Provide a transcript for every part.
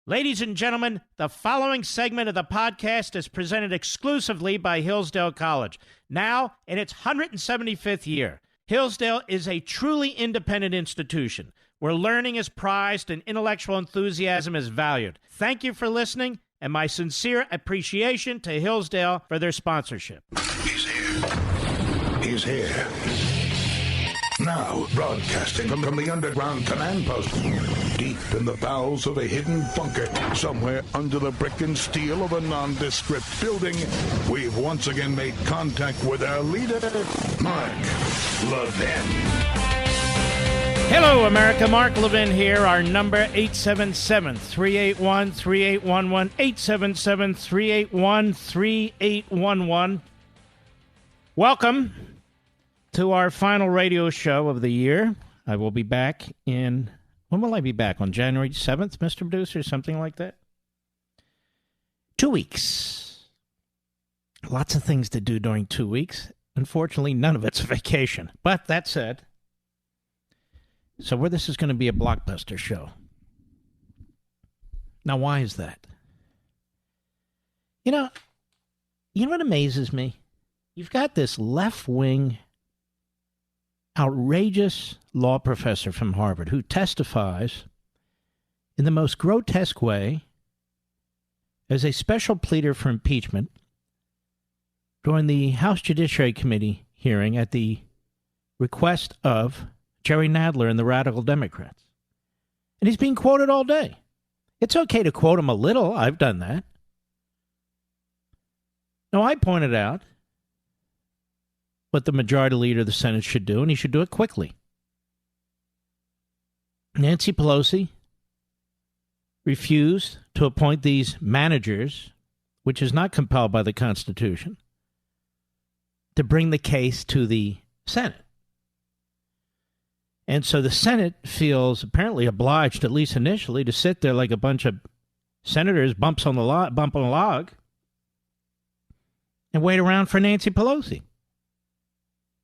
Ladies and gentlemen, the following segment of the podcast is presented exclusively by Hillsdale College. Now, in its 175th year, Hillsdale is a truly independent institution where learning is prized and intellectual enthusiasm is valued. Thank you for listening, and my sincere appreciation to Hillsdale for their sponsorship. He's here. He's here. Now, broadcasting from the underground command post, deep in the bowels of a hidden bunker, somewhere under the brick and steel of a nondescript building, we've once again made contact with our leader, Mark Levin. Hello, America. Mark Levin here. Our number, 877-381-3811, 877-381-3811. Welcome to our final radio show of the year. I will be back when will I be back? On January 7th, Mr. Producer, something like that? 2 weeks. Lots of things to do during 2 weeks. Unfortunately, none of it's a vacation. But that said, so this is going to be a blockbuster show. Now, why is that? You know what amazes me? You've got this left-wing, outrageous law professor from Harvard who testifies in the most grotesque way as a special pleader for impeachment during the House Judiciary Committee hearing at the request of Jerry Nadler and the Radical Democrats. And he's being quoted all day. It's okay to quote him a little. I've done that. Now, I pointed out what the majority leader of the Senate should do, and he should do it quickly. Nancy Pelosi refused to appoint these managers, which is not compelled by the Constitution, to bring the case to the Senate. And so the Senate feels apparently obliged, at least initially, to sit there like a bunch of senators bump on a log and wait around for Nancy Pelosi.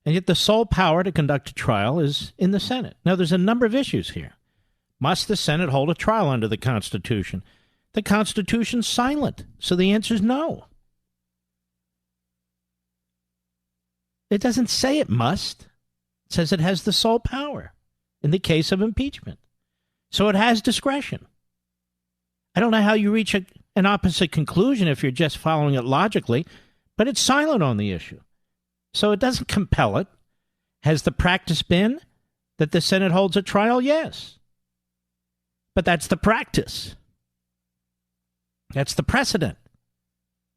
And yet the sole power to conduct a trial is in the Senate. Now, there's a number of issues here. Must the Senate hold a trial under the Constitution? The Constitution's silent, so the answer is no. It doesn't say it must. It says it has the sole power in the case of impeachment. So it has discretion. I don't know how you reach an opposite conclusion if you're just following it logically, but it's silent on the issue. So it doesn't compel it. Has the practice been that the Senate holds a trial? Yes. But that's the practice. That's the precedent.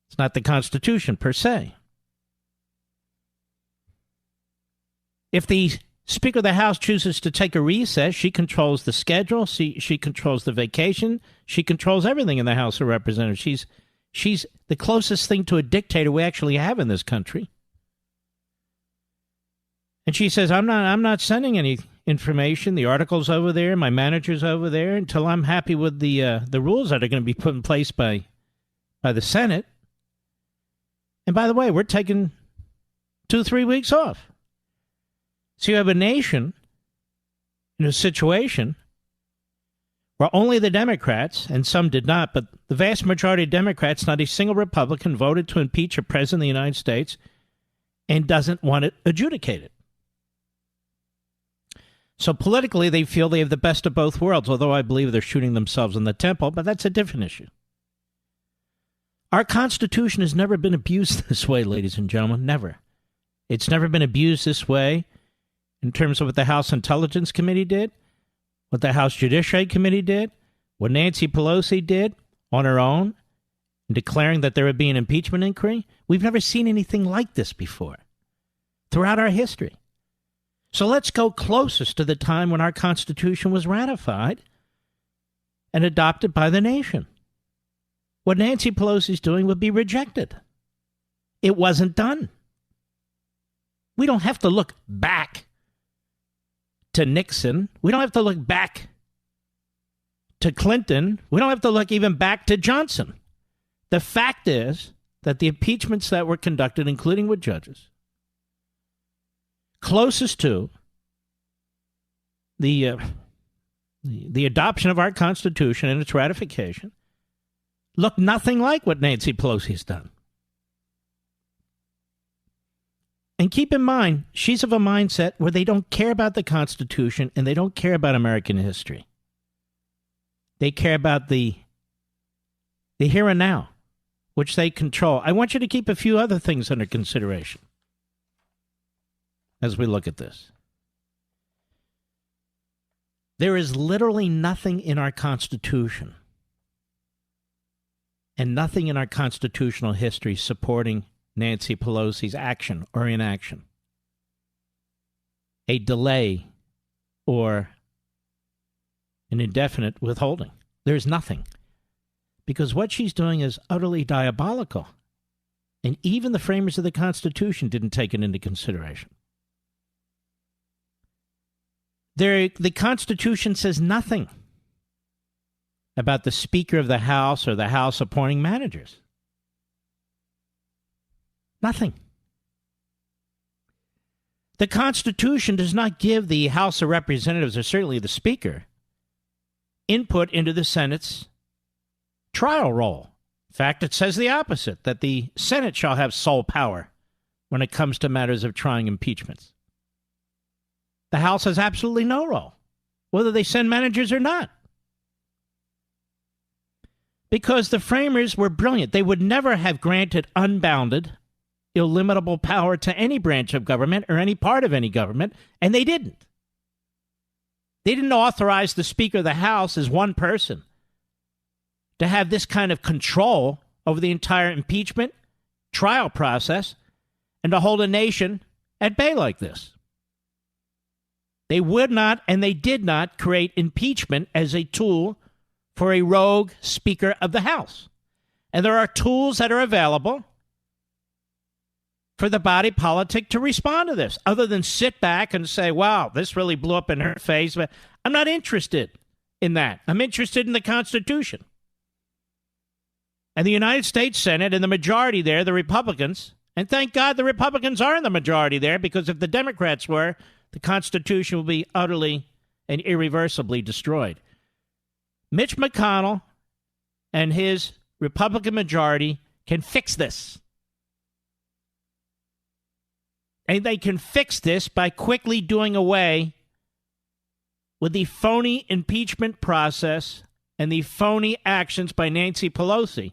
It's not the Constitution per se. If the Speaker of the House chooses to take a recess, she controls the schedule, she controls the vacation, she controls everything in the House of Representatives. She's the closest thing to a dictator we actually have in this country. And she says, I'm not sending any information. The article's over there, my manager's over there, until I'm happy with the rules that are going to be put in place by the Senate. And by the way, we're taking 2-3 weeks off. So you have a nation in a situation where only the Democrats, and some did not, but the vast majority of Democrats, not a single Republican, voted to impeach a president of the United States and doesn't want it adjudicated. So politically, they feel they have the best of both worlds, although I believe they're shooting themselves in the temple, but that's a different issue. Our Constitution has never been abused this way, ladies and gentlemen, never. It's never been abused this way in terms of what the House Intelligence Committee did, what the House Judiciary Committee did, what Nancy Pelosi did on her own, in declaring that there would be an impeachment inquiry. We've never seen anything like this before throughout our history. So let's go closest to the time when our Constitution was ratified and adopted by the nation. What Nancy Pelosi's doing would be rejected. It wasn't done. We don't have to look back to Nixon. We don't have to look back to Clinton. We don't have to look even back to Johnson. The fact is that the impeachments that were conducted, including with judges, closest to the the adoption of our Constitution and its ratification, looked nothing like what Nancy Pelosi's done. And keep in mind, she's of a mindset where they don't care about the Constitution and they don't care about American history. They care about the here and now, which they control. I want you to keep a few other things under consideration as we look at this. There is literally nothing in our Constitution and nothing in our constitutional history supporting Nancy Pelosi's action or inaction, a delay or an indefinite withholding. There's nothing. Because what she's doing is utterly diabolical. And even the framers of the Constitution didn't take it into consideration. The Constitution says nothing about the Speaker of the House or the House appointing managers. Nothing. The Constitution does not give the House of Representatives, or certainly the Speaker, input into the Senate's trial role. In fact, it says the opposite, that the Senate shall have sole power when it comes to matters of trying impeachments. The House has absolutely no role, whether they send managers or not. Because the framers were brilliant. They would never have granted unbounded, illimitable power to any branch of government or any part of any government, and they didn't. They didn't authorize the Speaker of the House as one person to have this kind of control over the entire impeachment trial process and to hold a nation at bay like this. They would not and they did not create impeachment as a tool for a rogue Speaker of the House. And there are tools that are available for the body politic to respond to this, other than sit back and say, wow, this really blew up in her face. But I'm not interested in that. I'm interested in the Constitution. And the United States Senate and the majority there, the Republicans, and thank God the Republicans are in the majority there, because if the Democrats were, the Constitution would be utterly and irreversibly destroyed. Mitch McConnell and his Republican majority can fix this. And they can fix this by quickly doing away with the phony impeachment process and the phony actions by Nancy Pelosi,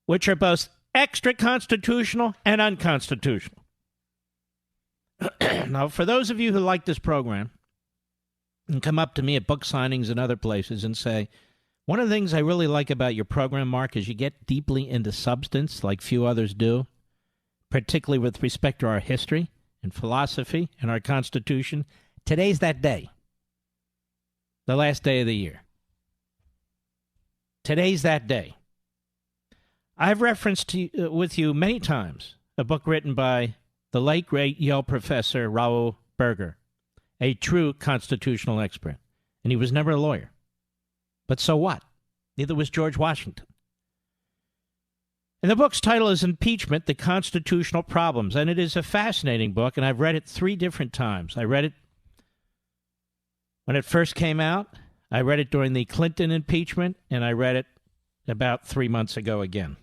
which are both extra-constitutional and unconstitutional. Now, for those of you who like this program and come up to me at book signings and other places and say, one of the things I really like about your program, Mark, is you get deeply into substance like few others do, particularly with respect to our history and philosophy and our Constitution. Today's that day, the last day of the year. Today's that day. I've referenced with you many times a book written by the late, great Yale professor Raoul Berger, a true constitutional expert. And he was never a lawyer. But so what? Neither was George Washington. And the book's title is Impeachment, the Constitutional Problems. And it is a fascinating book, and I've read it 3 different times. I read it when it first came out. I read it during the Clinton impeachment, and I read it about 3 months ago again.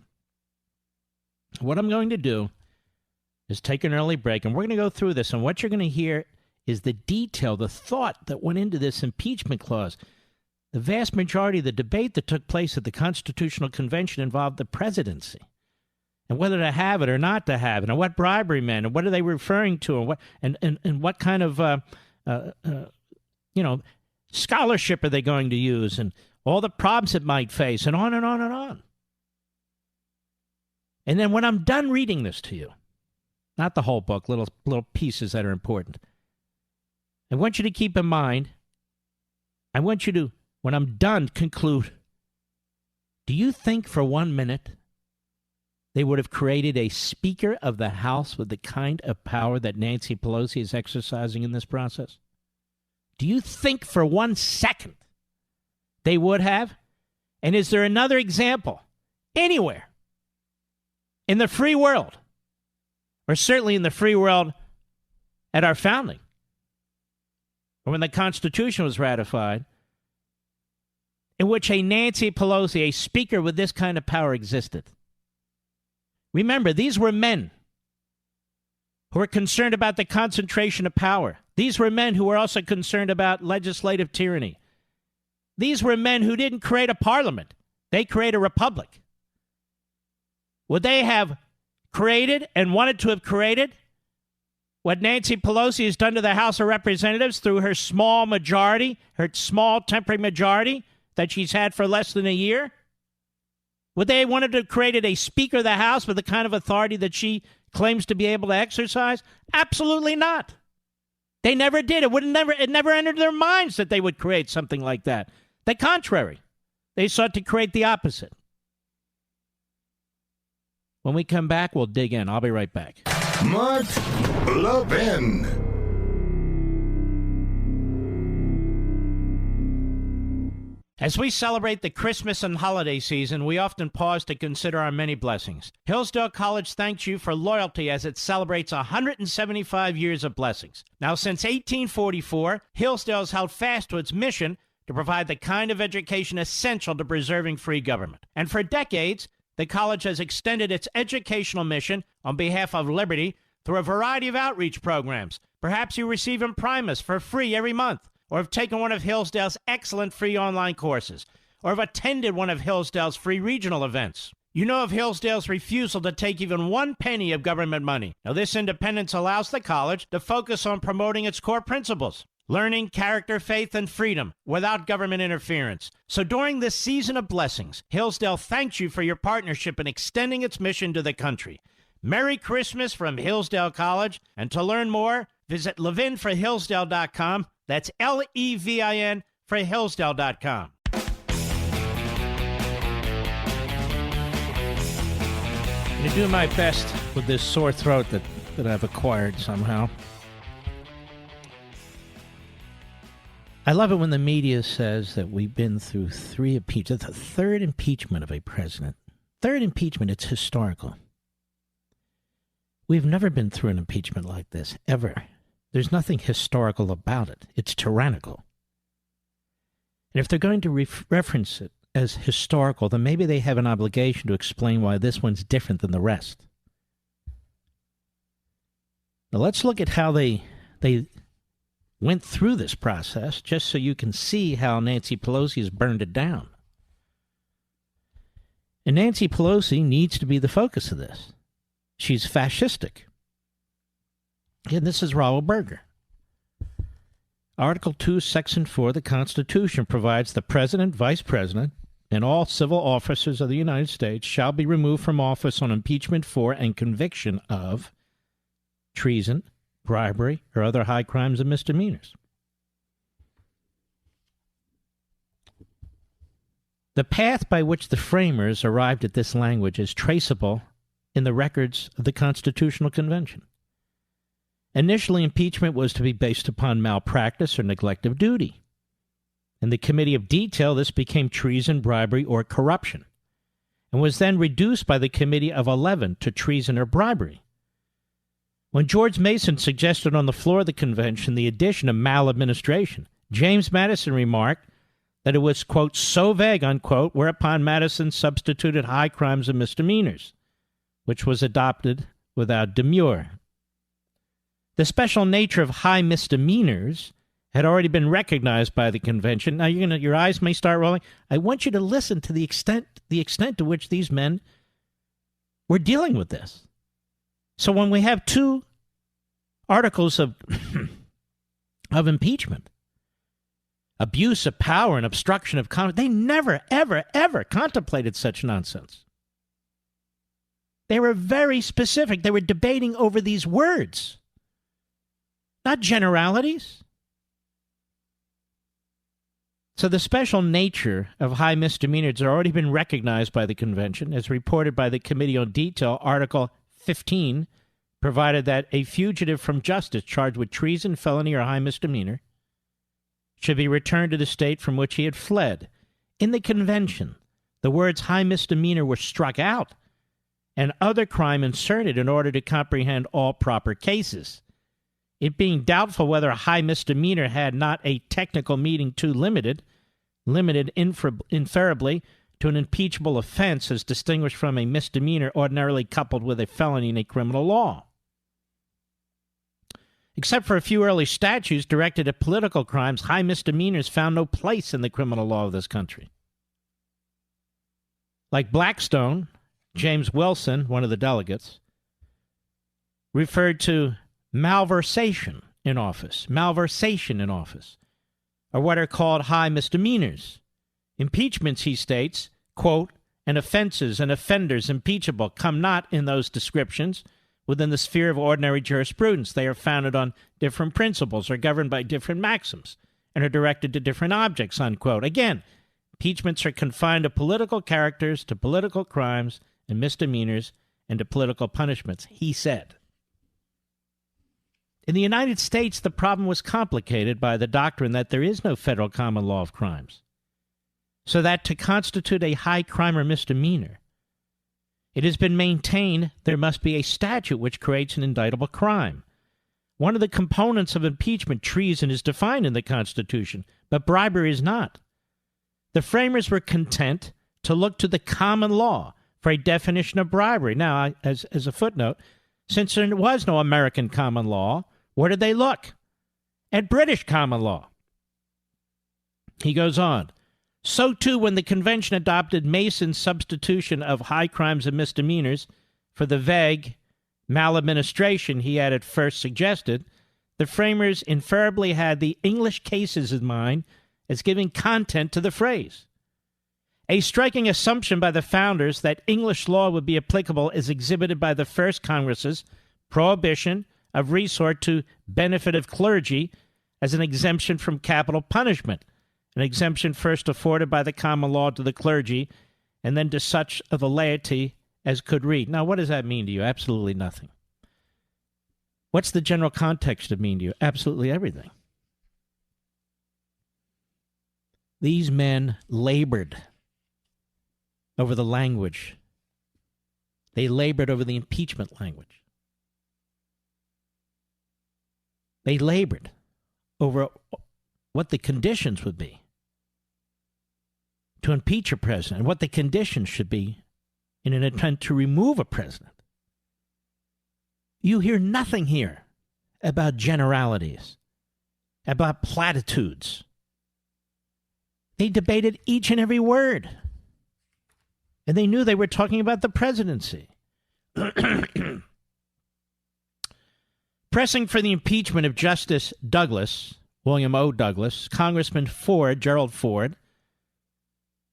What I'm going to do is take an early break, and we're going to go through this. And what you're going to hear is the detail, the thought that went into this impeachment clause. The vast majority of the debate that took place at the Constitutional Convention involved the presidency and whether to have it or not to have it, and what bribery meant, and what are they referring to, and what kind of scholarship are they going to use, and all the problems it might face, and on and on and on. And then when I'm done reading this to you, not the whole book, little pieces that are important, I want you to keep in mind, I want you to, when I'm done, conclude, do you think for 1 minute they would have created a Speaker of the House with the kind of power that Nancy Pelosi is exercising in this process? Do you think for 1 second they would have? And is there another example anywhere in the free world, or certainly in the free world at our founding, or when the Constitution was ratified, in which a Nancy Pelosi, a speaker with this kind of power, existed. Remember, these were men who were concerned about the concentration of power. These were men who were also concerned about legislative tyranny. These were men who didn't create a parliament. They created a republic. Would they have created and wanted to have created what Nancy Pelosi has done to the House of Representatives through her small majority, her small temporary majority that she's had for less than a year? Would they have wanted to have created a Speaker of the House with the kind of authority that she claims to be able to exercise? Absolutely not. They never did. It never entered their minds that they would create something like that. The contrary. They sought to create the opposite. When we come back, we'll dig in. I'll be right back. Mark Levin. As we celebrate the Christmas and holiday season, we often pause to consider our many blessings. Hillsdale College thanks you for loyalty as it celebrates 175 years of blessings. Now, since 1844, Hillsdale has held fast to its mission to provide the kind of education essential to preserving free government. And for decades, the college has extended its educational mission on behalf of liberty through a variety of outreach programs. Perhaps you receive Imprimus for free every month, or have taken one of Hillsdale's excellent free online courses, or have attended one of Hillsdale's free regional events. You know of Hillsdale's refusal to take even 1 penny of government money. Now, this independence allows the college to focus on promoting its core principles: learning, character, faith, and freedom without government interference. So during this season of blessings, Hillsdale thanks you for your partnership in extending its mission to the country. Merry Christmas from Hillsdale College, and to learn more, visit levinforhillsdale.com. That's Levin for Hillsdale.com. I'm going to do my best with this sore throat that I've acquired somehow. I love it when the media says that we've been through 3 impeachments. The third impeachment of a president. Third impeachment, it's historical. We've never been through an impeachment like this, ever. There's nothing historical about it. It's tyrannical. And if they're going to reference it as historical, then maybe they have an obligation to explain why this one's different than the rest. Now let's look at how they went through this process, just so you can see how Nancy Pelosi has burned it down. And Nancy Pelosi needs to be the focus of this. She's fascistic. And this is Raoul Berger. Article 2, Section 4 of the Constitution provides the President, Vice President, and all civil officers of the United States shall be removed from office on impeachment for and conviction of treason, bribery, or other high crimes and misdemeanors. The path by which the framers arrived at this language is traceable in the records of the Constitutional Convention. Initially, impeachment was to be based upon malpractice or neglect of duty. In the Committee of Detail, this became treason, bribery, or corruption, and was then reduced by the Committee of 11 to treason or bribery. When George Mason suggested on the floor of the convention the addition of maladministration, James Madison remarked that it was, quote, so vague, unquote, whereupon Madison substituted high crimes and misdemeanors, which was adopted without demur. The special nature of high misdemeanors had already been recognized by the convention. Now your eyes may start rolling. I want you to listen to the extent to which these men were dealing with this. So when we have 2 articles of impeachment, abuse of power and obstruction of Congress, they never, ever, ever contemplated such nonsense. They were very specific. They were debating over these words, not generalities. So the special nature of high misdemeanors has already been recognized by the convention, as reported by the Committee on Detail. Article 15 provided that a fugitive from justice charged with treason, felony, or high misdemeanor should be returned to the state from which he had fled. In the convention, the words high misdemeanor were struck out and other crime inserted in order to comprehend all proper cases. it being doubtful whether a high misdemeanor had not a technical meaning too limited inferably to an impeachable offense as distinguished from a misdemeanor ordinarily coupled with a felony in a criminal law. Except for a few early statutes directed at political crimes, high misdemeanors found no place in the criminal law of this country. Like Blackstone, James Wilson, one of the delegates, referred to malversation in office, or what are called high misdemeanors. Impeachments, he states, quote, and offenses and offenders impeachable come not in those descriptions within the sphere of ordinary jurisprudence. They are founded on different principles, are governed by different maxims, and are directed to different objects, unquote. Again, impeachments are confined to political characters, to political crimes and misdemeanors, and to political punishments, he said. In the United States, the problem was complicated by the doctrine that there is no federal common law of crimes, so that to constitute a high crime or misdemeanor, it has been maintained there must be a statute which creates an indictable crime. One of the components of impeachment, treason, is defined in the Constitution, but bribery is not. The framers were content to look to the common law for a definition of bribery. Now, as a footnote, since there was no American common law, where did they look? At British common law. He goes on. So, too, when the convention adopted Mason's substitution of high crimes and misdemeanors for the vague maladministration he had at first suggested, the framers inferably had the English cases in mind as giving content to the phrase. A striking assumption by the founders that English law would be applicable is exhibited by the first Congress's prohibition of resort to benefit of clergy as an exemption from capital punishment, an exemption first afforded by the common law to the clergy and then to such of the laity as could read. Now, what does that mean to you? Absolutely nothing. What's the general context of mean to you? Absolutely everything. These men labored over the language. They labored over the impeachment language. They labored over what the conditions would be to impeach a president and what the conditions should be in an attempt to remove a president. You hear nothing here about generalities, about platitudes. They debated each and every word, and they knew they were talking about the presidency. Pressing for the impeachment of Justice Douglas, William O. Douglas, Congressman Ford, Gerald Ford,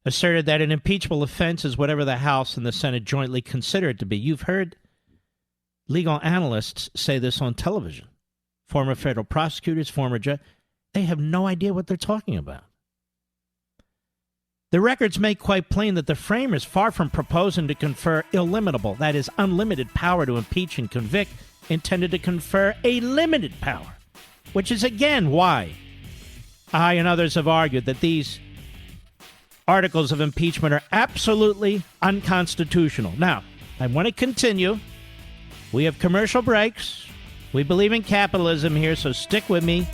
asserted that an impeachable offense is whatever the House and the Senate jointly consider it to be. You've heard legal analysts say this on television. Former federal prosecutors, former judges, they have no idea what they're talking about. The records make quite plain that the framers, far from proposing to confer illimitable, that is, unlimited power to impeach and convict, intended to confer a limited power, which is again why I and others have argued that these articles of impeachment are absolutely unconstitutional. Now, I want to continue. We have commercial breaks. We believe in capitalism here, so stick with me.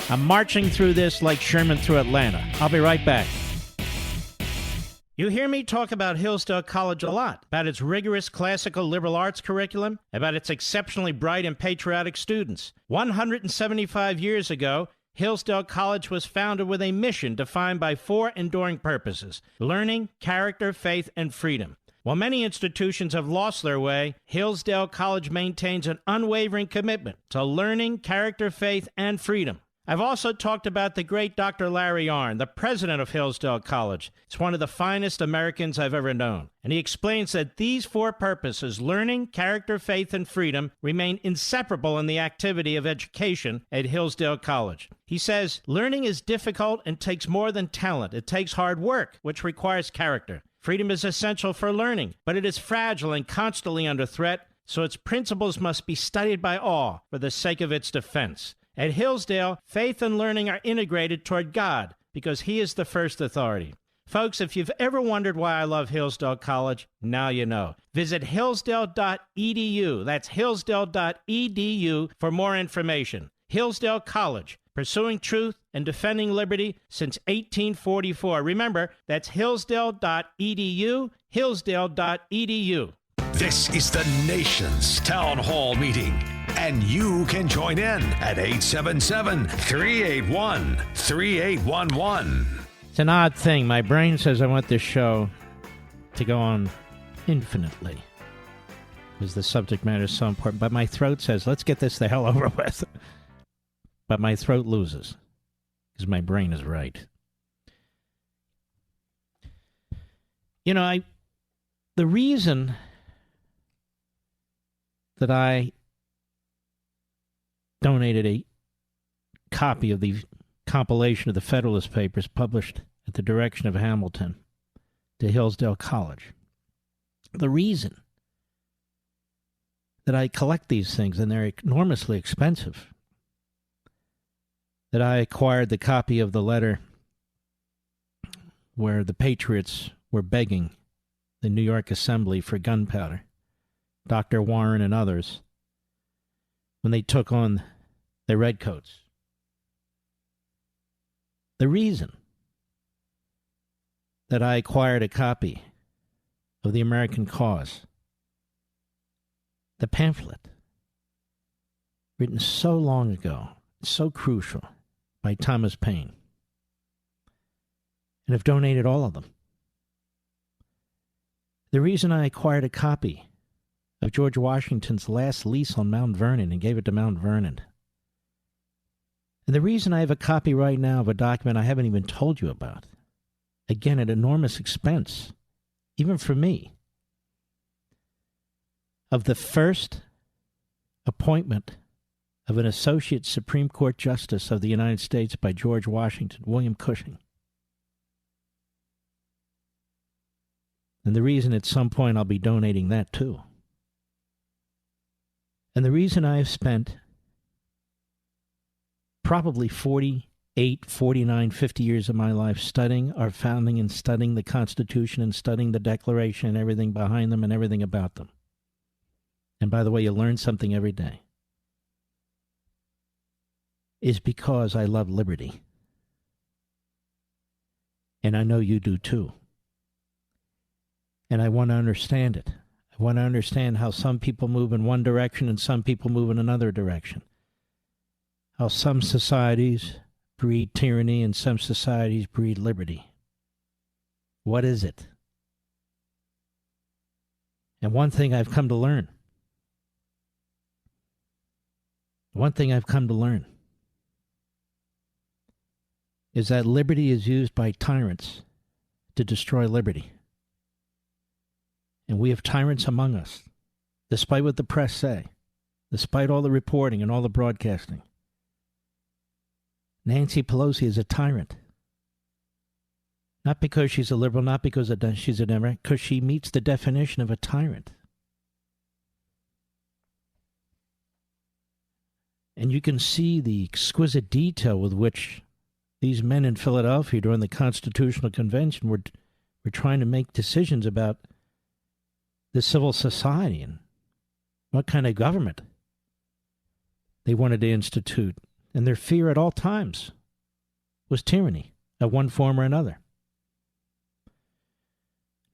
I'm marching through this like Sherman through Atlanta. I'll be right back. You hear me talk about Hillsdale College a lot, about its rigorous classical liberal arts curriculum, about its exceptionally bright and patriotic students. 175 years ago, Hillsdale College was founded with a mission defined by 4 enduring purposes: learning, character, faith, and freedom. While many institutions have lost their way, Hillsdale College maintains an unwavering commitment to learning, character, faith, and freedom. I've also talked about the great Dr. Larry Arnn, the president of Hillsdale College. It's one of the finest Americans I've ever known. And he explains that these 4 purposes, learning, character, faith, and freedom, remain inseparable in the activity of education at Hillsdale College. He says, learning is difficult and takes more than talent. It takes hard work, which requires character. Freedom is essential for learning, but it is fragile and constantly under threat, so its principles must be studied by all for the sake of its defense. At Hillsdale, faith and learning are integrated toward God because He is the first authority. Folks, if you've ever wondered why I love Hillsdale College, now you know. Visit hillsdale.edu. That's hillsdale.edu for more information. Hillsdale College, pursuing truth and defending liberty since 1844. Remember, that's hillsdale.edu, hillsdale.edu. This is the nation's town hall meeting, and you can join in at 877-381-3811. It's an odd thing. My brain says I want this show to go on infinitely because the subject matter is so important. But my throat says, let's get this the hell over with. But my throat loses because my brain is right. You know, the reason that I donated a copy of the compilation of the Federalist Papers published at the direction of Hamilton to Hillsdale College. The reason that I collect these things, and they're enormously expensive, that I acquired the copy of the letter where the Patriots were begging the New York Assembly for gunpowder, Dr. Warren and others, when they took on the Redcoats. The reason that I acquired a copy of The American Cause, the pamphlet, written so long ago, so crucial, by Thomas Paine, and have donated all of them. The reason I acquired a copy of George Washington's last lease on Mount Vernon and gave it to Mount Vernon. And the reason I have a copy right now of a document I haven't even told you about, again at enormous expense, even for me, of the first appointment of an Associate Supreme Court Justice of the United States by George Washington, William Cushing. And the reason at some point I'll be donating that too. And the reason I have spent probably 48, 49, 50 years of my life studying our founding and studying the Constitution and studying the Declaration and everything behind them and everything about them. And by the way, you learn something every day. Is because I love liberty. And I know you do too. And I want to understand it. I want to understand how some people move in one direction and some people move in another direction. How some societies breed tyranny and some societies breed liberty. What is it? And one thing I've come to learn. Is that liberty is used by tyrants to destroy liberty. And we have tyrants among us, despite what the press say, despite all the reporting and all the broadcasting. Nancy Pelosi is a tyrant. Not because she's a liberal, not because she's a Democrat, because she meets the definition of a tyrant. And you can see the exquisite detail with which these men in Philadelphia during the Constitutional Convention were trying to make decisions about the civil society and what kind of government they wanted to institute. And their fear at all times was tyranny of one form or another.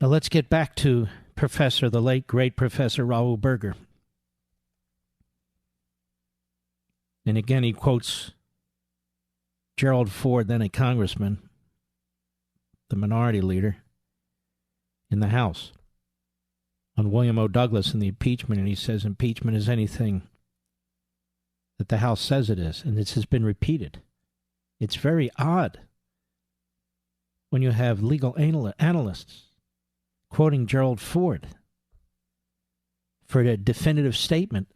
Now let's get back to the late, great Professor Raoul Berger. And again, he quotes Gerald Ford, then a congressman, the minority leader in the House, on William O. Douglas and the impeachment, and he says impeachment is anything that the House says it is, and this has been repeated. It's very odd when you have legal analysts quoting Gerald Ford for a definitive statement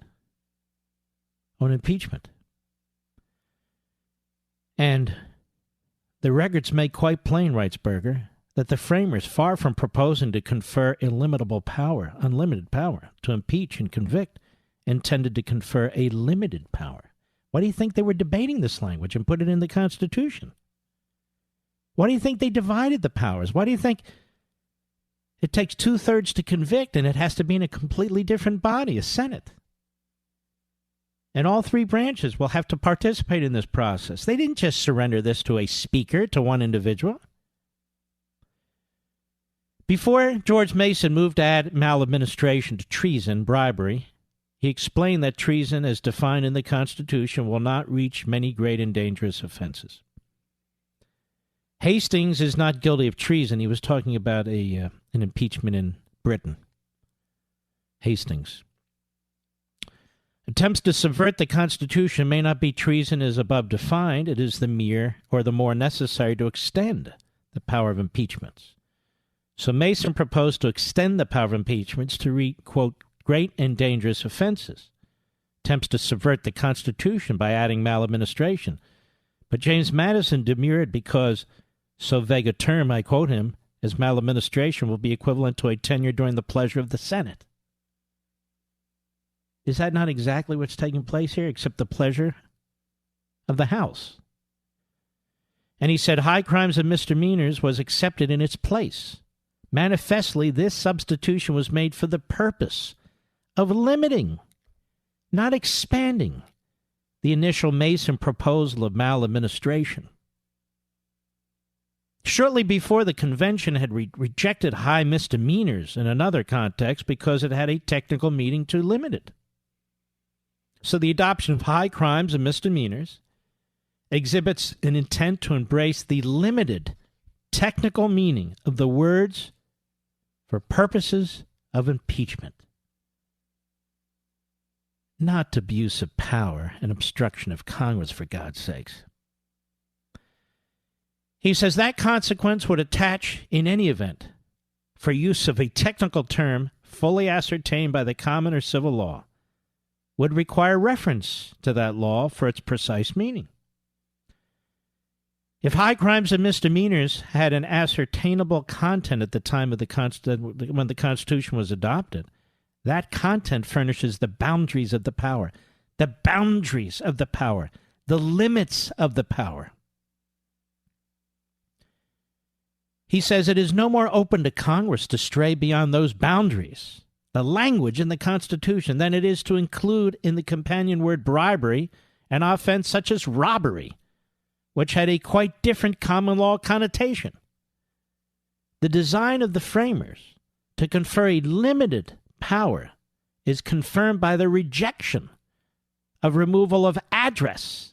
on impeachment. And the records make quite plain, writes Berger, that the framers, far from proposing to confer unlimited power to impeach and convict, intended to confer a limited power. Why do you think they were debating this language and put it in the Constitution? Why do you think they divided the powers? Why do you think it takes 2/3 to convict and it has to be in a completely different body, a Senate? And all three branches will have to participate in this process. They didn't just surrender this to a speaker, to one individual. Before George Mason moved to add maladministration to treason, bribery, he explained that treason, as defined in the Constitution, will not reach many great and dangerous offenses. Hastings is not guilty of treason. He was talking about an impeachment in Britain. Hastings. Attempts to subvert the Constitution may not be treason as above defined. It is the mere or the more necessary to extend the power of impeachments. So Mason proposed to extend the power of impeachments to reach, quote, great and dangerous offenses. Attempts to subvert the Constitution by adding maladministration. But James Madison demurred because so vague a term, I quote him, as maladministration will be equivalent to a tenure during the pleasure of the Senate. Is that not exactly what's taking place here, except the pleasure of the House? And he said high crimes and misdemeanors was accepted in its place. Manifestly, this substitution was made for the purpose of limiting, not expanding, the initial Mason proposal of maladministration. Shortly before, the convention had rejected high misdemeanors in another context because it had a technical meaning too limited. So the adoption of high crimes and misdemeanors exhibits an intent to embrace the limited technical meaning of the words for purposes of impeachment. Not abuse of power and obstruction of Congress, for God's sakes. He says that consequence would attach in any event for use of a technical term fully ascertained by the common or civil law would require reference to that law for its precise meaning. If high crimes and misdemeanors had an ascertainable content at the time of when the Constitution was adopted, that content furnishes the boundaries of the power, the limits of the power. He says it is no more open to Congress to stray beyond those boundaries, the language in the Constitution, than it is to include in the companion word bribery an offense such as robbery, which had a quite different common law connotation. The design of the framers to confer a limited power is confirmed by the rejection of removal of address,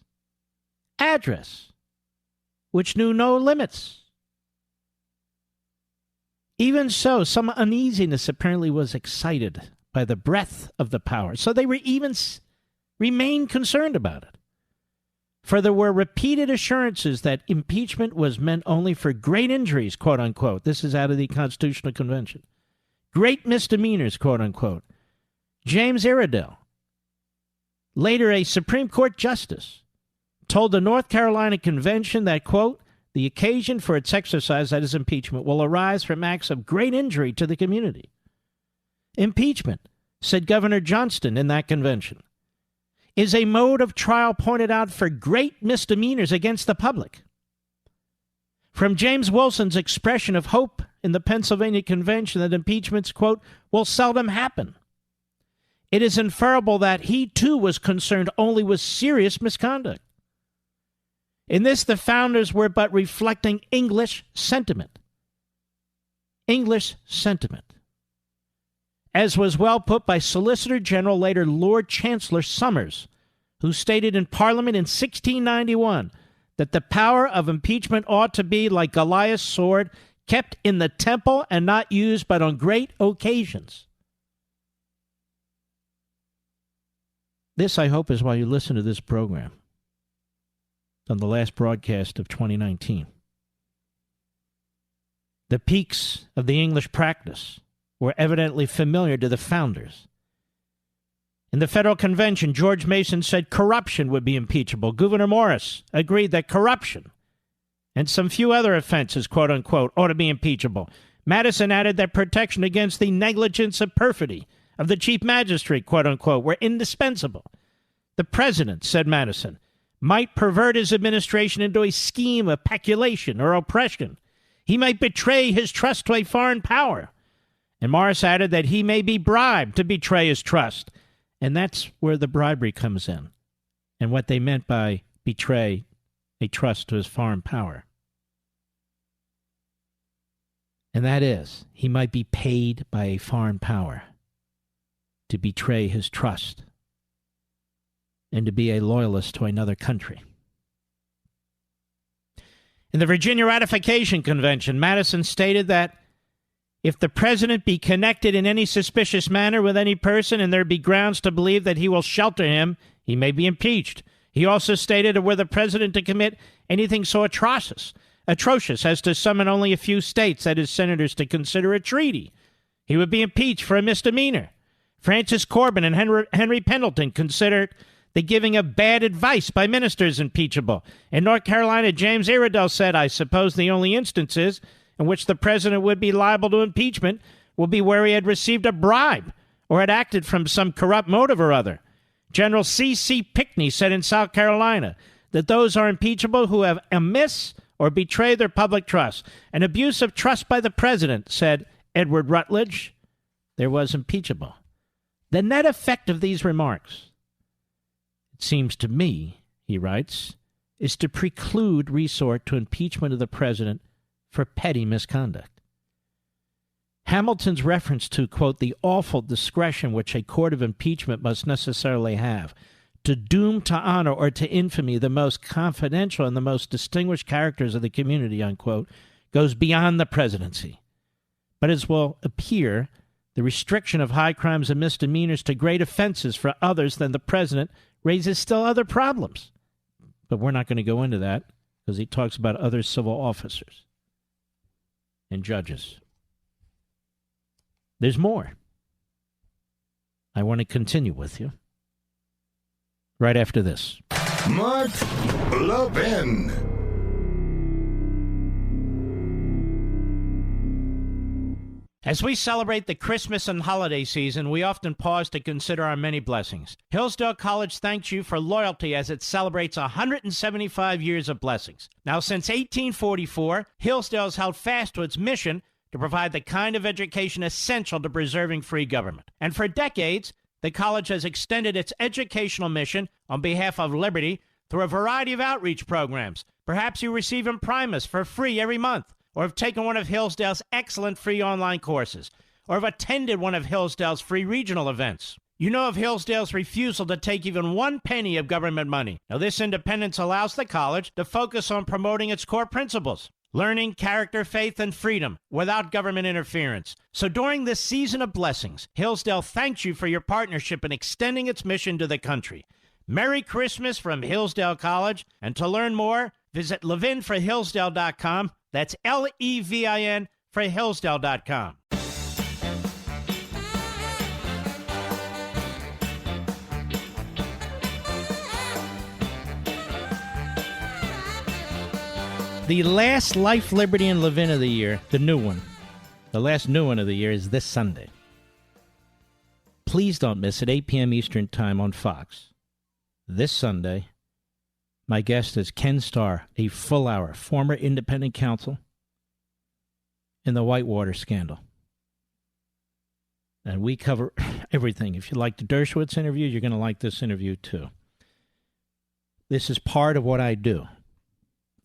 which knew no limits. Even so, some uneasiness apparently was excited by the breadth of the power, so they were even remained concerned about it. For there were repeated assurances that impeachment was meant only for great injuries, quote unquote. This is out of the Constitutional Convention. Great misdemeanors, quote unquote. James Iredell, later a Supreme Court justice, told the North Carolina Convention that, quote, the occasion for its exercise, that is impeachment, will arise from acts of great injury to the community. Impeachment, said Governor Johnston in that convention, is a mode of trial pointed out for great misdemeanors against the public. From James Wilson's expression of hope in the Pennsylvania Convention that impeachments, quote, will seldom happen, it is inferable that he too was concerned only with serious misconduct. In this, the founders were but reflecting English sentiment. As was well put by Solicitor General, later Lord Chancellor Somers, who stated in Parliament in 1691 that the power of impeachment ought to be, like Goliath's sword, kept in the temple and not used but on great occasions. This, I hope, is why you listen to this program on the last broadcast of 2019. The peaks of the English practice were evidently familiar to the founders. In the Federal Convention, George Mason said corruption would be impeachable. Gouverneur Morris agreed that corruption and some few other offenses, quote unquote, ought to be impeachable. Madison added that protection against the negligence of perfidy of the chief magistrate, quote unquote, were indispensable. The president, said Madison, might pervert his administration into a scheme of peculation or oppression. He might betray his trust to a foreign power. And Morris added that he may be bribed to betray his trust. And that's where the bribery comes in, and what they meant by betray a trust to his foreign power. And that is, he might be paid by a foreign power to betray his trust and to be a loyalist to another country. In the Virginia Ratification Convention, Madison stated that if the president be connected in any suspicious manner with any person and there be grounds to believe that he will shelter him, he may be impeached. He also stated that were the president to commit anything so atrocious as to summon only a few states, that is, senators, to consider a treaty, he would be impeached for a misdemeanor. Francis Corbin and Henry Pendleton considered the giving of bad advice by ministers impeachable. In North Carolina, James Iredell said, I suppose the only instances in which the president would be liable to impeachment will be where he had received a bribe or had acted from some corrupt motive or other. General C.C. Pinckney said in South Carolina that those are impeachable who have amiss or betrayed their public trust. An abuse of trust by the president, said Edward Rutledge, there was impeachable. The net effect of these remarks, it seems to me, he writes, is to preclude resort to impeachment of the president for petty misconduct. Hamilton's reference to, quote, the awful discretion which a court of impeachment must necessarily have to doom to honor or to infamy the most confidential and the most distinguished characters of the community, unquote, goes beyond the presidency. But as will appear, the restriction of high crimes and misdemeanors to great offenses for others than the president raises still other problems. But we're not going to go into that because he talks about other civil officers and judges. There's more. I want to continue with you right after this. Mark Levin. As we celebrate the Christmas and holiday season, we often pause to consider our many blessings. Hillsdale College thanks you for loyalty as it celebrates 175 years of blessings. Now, since 1844, Hillsdale has held fast to its mission to provide the kind of education essential to preserving free government. And for decades, the college has extended its educational mission on behalf of liberty through a variety of outreach programs. Perhaps you receive Imprimus for free every month, or have taken one of Hillsdale's excellent free online courses, or have attended one of Hillsdale's free regional events. You know of Hillsdale's refusal to take even 1 penny of government money. Now, this independence allows the college to focus on promoting its core principles: learning, character, faith, and freedom without government interference. So during this season of blessings, Hillsdale thanks you for your partnership in extending its mission to the country. Merry Christmas from Hillsdale College, and to learn more, visit levinforhillsdale.com. That's Levin for Hillsdale.com. The last Life, Liberty, and Levin of the year, the new one, the last new one of the year is this Sunday. Please don't miss it, 8 p.m. Eastern Time on Fox. This Sunday, my guest is Ken Starr, a full hour, former independent counsel in the Whitewater scandal. And we cover everything. If you like the Dershowitz interview, you're going to like this interview too. This is part of what I do,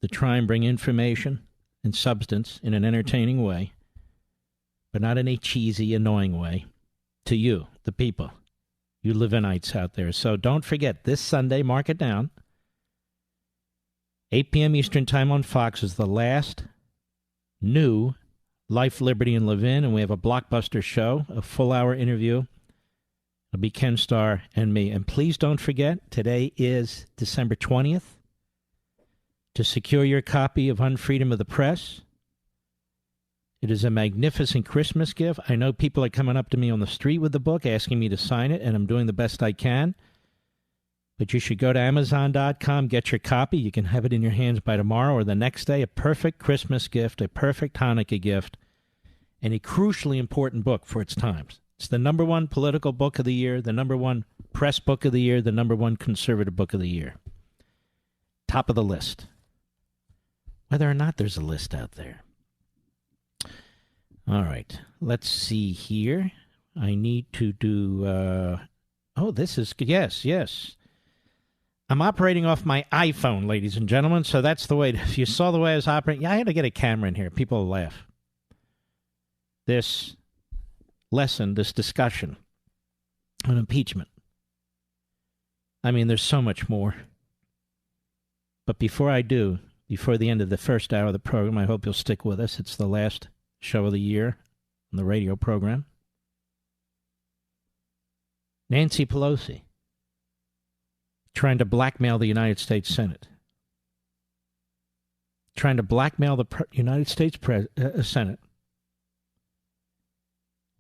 to try and bring information and substance in an entertaining way, but not in a cheesy, annoying way, to you, the people, you Levinites out there. So don't forget, this Sunday, mark it down, 8 p.m. Eastern Time on Fox is the last new Life, Liberty, and Levin, and we have a blockbuster show, a full-hour interview. It'll be Ken Starr and me. And please don't forget, today is December 20th. To secure your copy of Unfreedom of the Press. It is a magnificent Christmas gift. I know people are coming up to me on the street with the book, asking me to sign it, and I'm doing the best I can. But you should go to Amazon.com, get your copy. You can have it in your hands by tomorrow or the next day. A perfect Christmas gift, a perfect Hanukkah gift, and a crucially important book for its times. It's the number one political book of the year, the number one press book of the year, the number one conservative book of the year. top of the list. Whether or not there's a list out there. All right, let's see here. I need to do, this is, yes. I'm operating off my iPhone, ladies and gentlemen, so that's the way, if you saw the way I was operating, I had to get a camera in here. People will laugh. This lesson, this discussion on impeachment. I mean, there's so much more. But before I do, before the end of the first hour of the program, I hope you'll stick with us. It's the last show of the year on the radio program. Nancy Pelosi trying to blackmail the United States Senate. Trying to blackmail the United States Senate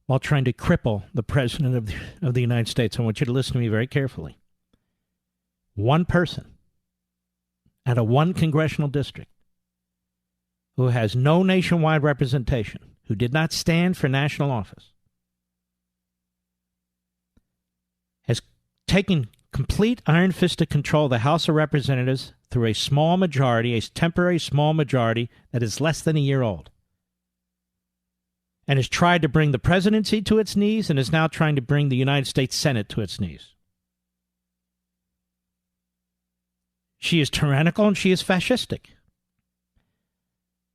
while trying to cripple the President of the United States. I want you to listen to me very carefully. One person out of one congressional district who has no nationwide representation, who did not stand for national office, has taken complete iron-fisted control of the House of Representatives through a small majority, a temporary small majority that is less than a year old, and has tried to bring the presidency to its knees and is now trying to bring the United States Senate to its knees. She is tyrannical and she is fascistic.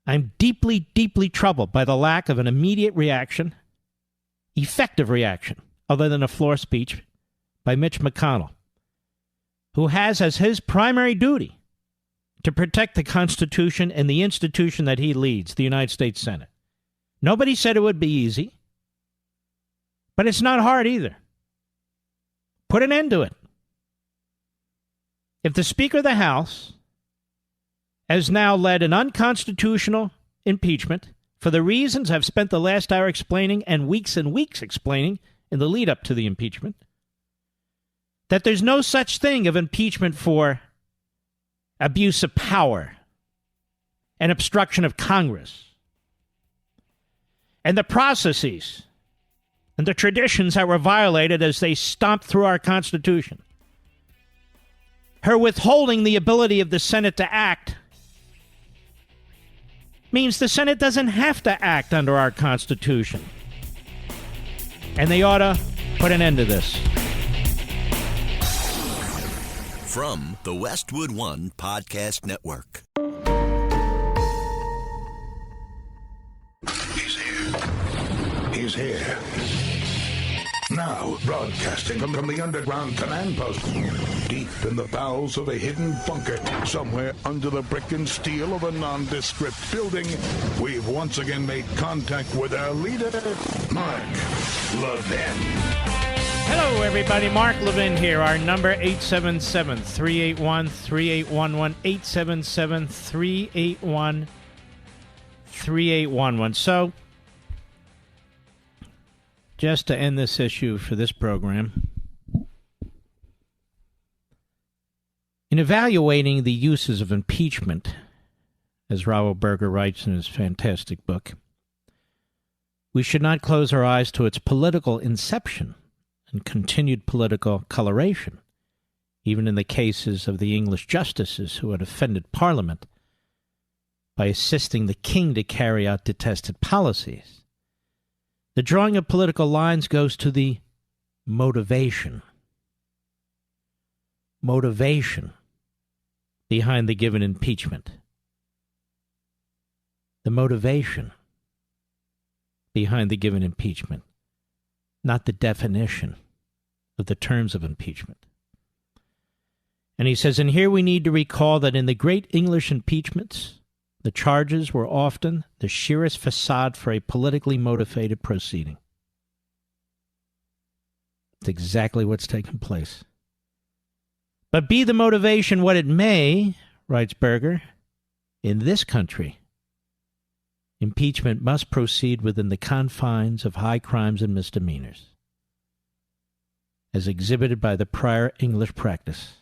I'm deeply, deeply troubled by the lack of an immediate reaction, effective reaction, other than a floor speech by Mitch McConnell, who has as his primary duty to protect the Constitution and the institution that he leads, the United States Senate. Nobody said it would be easy, but it's not hard either. Put an end to it. If the Speaker of the House has now led an unconstitutional impeachment for the reasons I've spent the last hour explaining and weeks explaining in the lead up to the impeachment, that there's no such thing of impeachment for abuse of power and obstruction of Congress, and the processes and the traditions that were violated as they stomped through our Constitution. Her withholding the ability of the Senate to act means the Senate doesn't have to act under our Constitution. And they ought to put an end to this. From the Westwood One Podcast Network. He's here. Now, broadcasting from the underground command post, deep in the bowels of a hidden bunker, somewhere under the brick and steel of a nondescript building, we've once again made contact with our leader, Mark Levin. Hello, everybody. Mark Levin here. Our number, 877-381-3811, 877-381-3811. So, just to end this issue for this program, in evaluating the uses of impeachment, as Raoul Berger writes in his fantastic book, we should not close our eyes to its political inception and continued political coloration, even in the cases of the English justices who had offended Parliament by assisting the king to carry out detested policies. The drawing of political lines goes to the motivation behind the given impeachment. The motivation behind the given impeachment, not the definition of the terms of impeachment. And he says, and here we need to recall that in the great English impeachments, the charges were often the sheerest facade for a politically motivated proceeding. It's exactly what's taken place. But be the motivation what it may, writes Berger, in this country, impeachment must proceed within the confines of high crimes and misdemeanors, as exhibited by the prior English practice.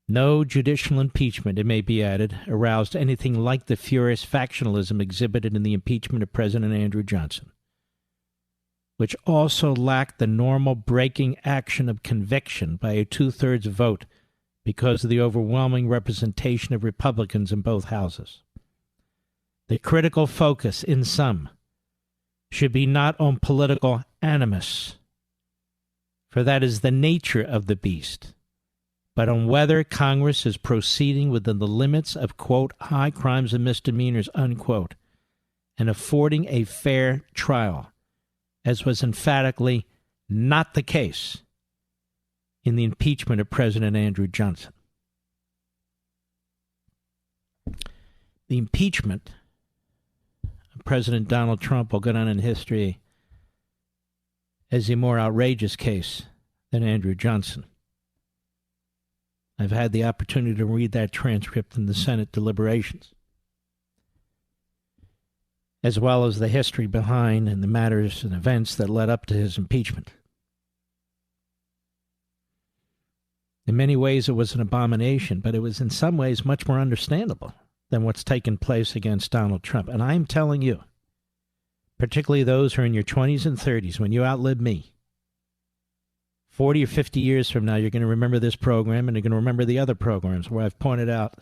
No judicial impeachment, it may be added, aroused anything like the furious factionalism exhibited in the impeachment of President Andrew Johnson, which also lacked the normal breaking action of conviction by a two-thirds vote because of the overwhelming representation of Republicans in both houses. The critical focus, in sum, should be not on political animus, for that is the nature of the beast, but on whether Congress is proceeding within the limits of, quote, high crimes and misdemeanors, unquote, and affording a fair trial, as was emphatically not the case in the impeachment of President Andrew Johnson. The impeachment of President Donald Trump will go down in history as a more outrageous case than Andrew Johnson. I've had the opportunity to read that transcript in the Senate deliberations, as well as the history behind and the matters and events that led up to his impeachment. In many ways, it was an abomination, but it was in some ways much more understandable than what's taken place against Donald Trump. And I'm telling you, particularly those who are in your 20s and 30s, when you outlive me, 40 or 50 years from now, you're going to remember this program and you're going to remember the other programs where I've pointed out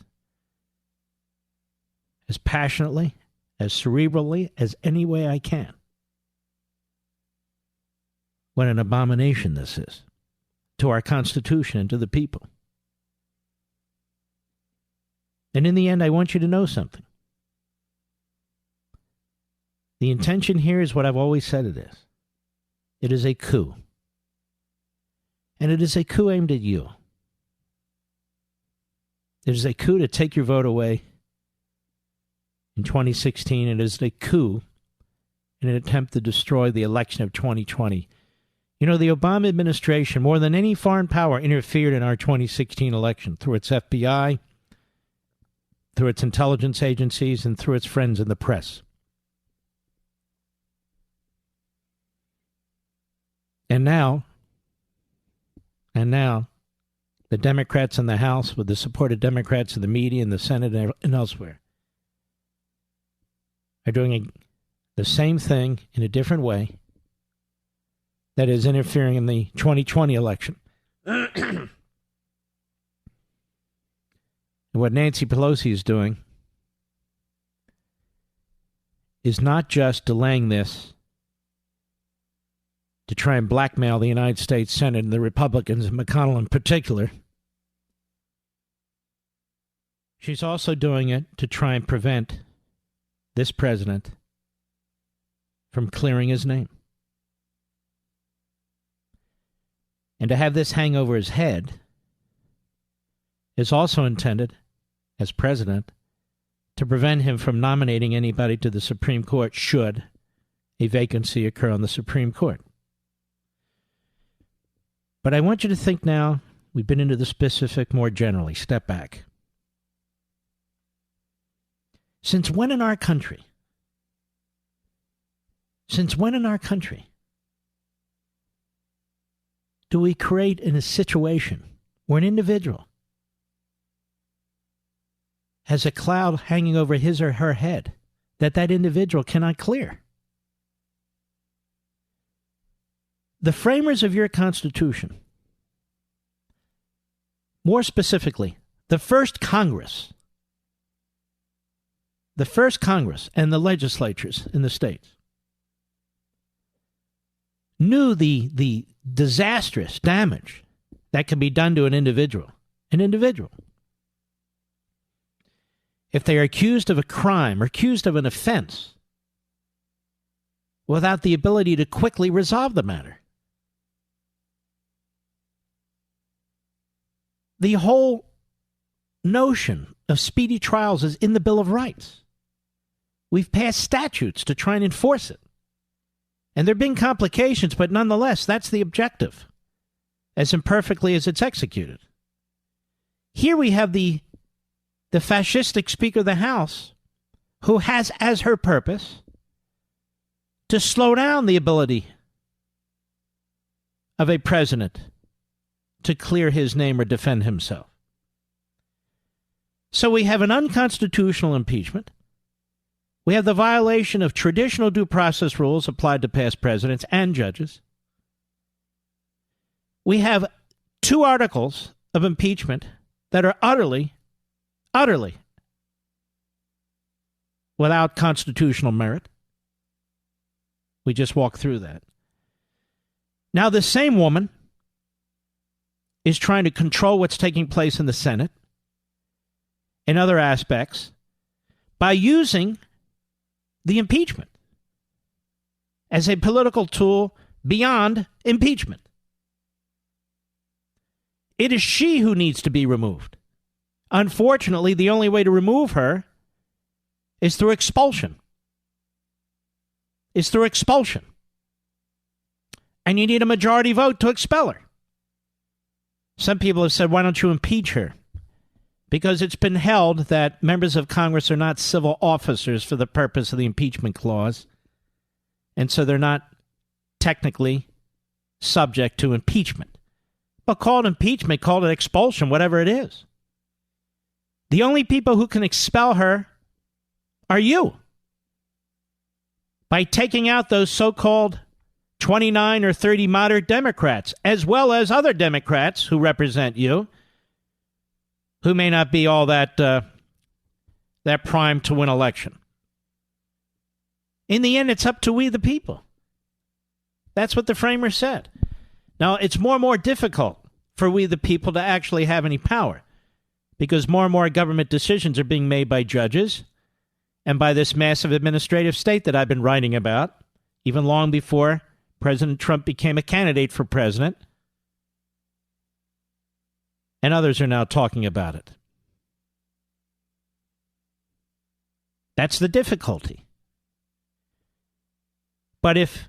as passionately, as cerebrally, as any way I can what an abomination this is to our Constitution and to the people. And in the end, I want you to know something. The intention here is what I've always said it is. It is a coup. And it is a coup aimed at you. It is a coup to take your vote away in 2016. It is a coup in an attempt to destroy the election of 2020. You know, the Obama administration, more than any foreign power, interfered in our 2016 election through its FBI, through its intelligence agencies, and through its friends in the press. And now, the Democrats in the House, with the support of Democrats in the media and the Senate and elsewhere, are doing the same thing in a different way, that is interfering in the 2020 election. And what Nancy Pelosi is doing is not just delaying this to try and blackmail the United States Senate and the Republicans, and McConnell in particular. She's also doing it to try and prevent this president from clearing his name. And to have this hang over his head is also intended, as president, to prevent him from nominating anybody to the Supreme Court should a vacancy occur on the Supreme Court. But I want you to think now, we've been into the specific more generally, step back. Since when in our country do we create in a situation where an individual has a cloud hanging over his or her head that individual cannot clear? The framers of your Constitution, more specifically, the first Congress and the legislatures in the states, knew the disastrous damage that can be done to an individual. If they are accused of a crime or accused of an offense without the ability to quickly resolve the matter. The whole notion of speedy trials is in the Bill of Rights. We've passed statutes to try and enforce it. And there have been complications, but nonetheless, that's the objective, as imperfectly as it's executed. Here we have the fascistic Speaker of the House, who has as her purpose to slow down the ability of a president to clear his name or defend himself. So we have an unconstitutional impeachment. We have the violation of traditional due process rules applied to past presidents and judges. We have 2 articles of impeachment that are utterly without constitutional merit. We just walked through that. Now, the same woman is trying to control what's taking place in the Senate and other aspects by using the impeachment as a political tool beyond impeachment. It is she who needs to be removed. Unfortunately, the only way to remove her is through expulsion. And you need a majority vote to expel her. Some people have said, why don't you impeach her? Because it's been held that members of Congress are not civil officers for the purpose of the impeachment clause. And so they're not technically subject to impeachment. But call it impeachment, call it expulsion, whatever it is. The only people who can expel her are you. By taking out those so-called 29 or 30 moderate Democrats, as well as other Democrats who represent you, who may not be all that primed to win election. In the end, it's up to we the people. That's what the framers said. Now, it's more and more difficult for we the people to actually have any power because more and more government decisions are being made by judges and by this massive administrative state that I've been writing about, even long before President Trump became a candidate for president. And others are now talking about it. That's the difficulty. But if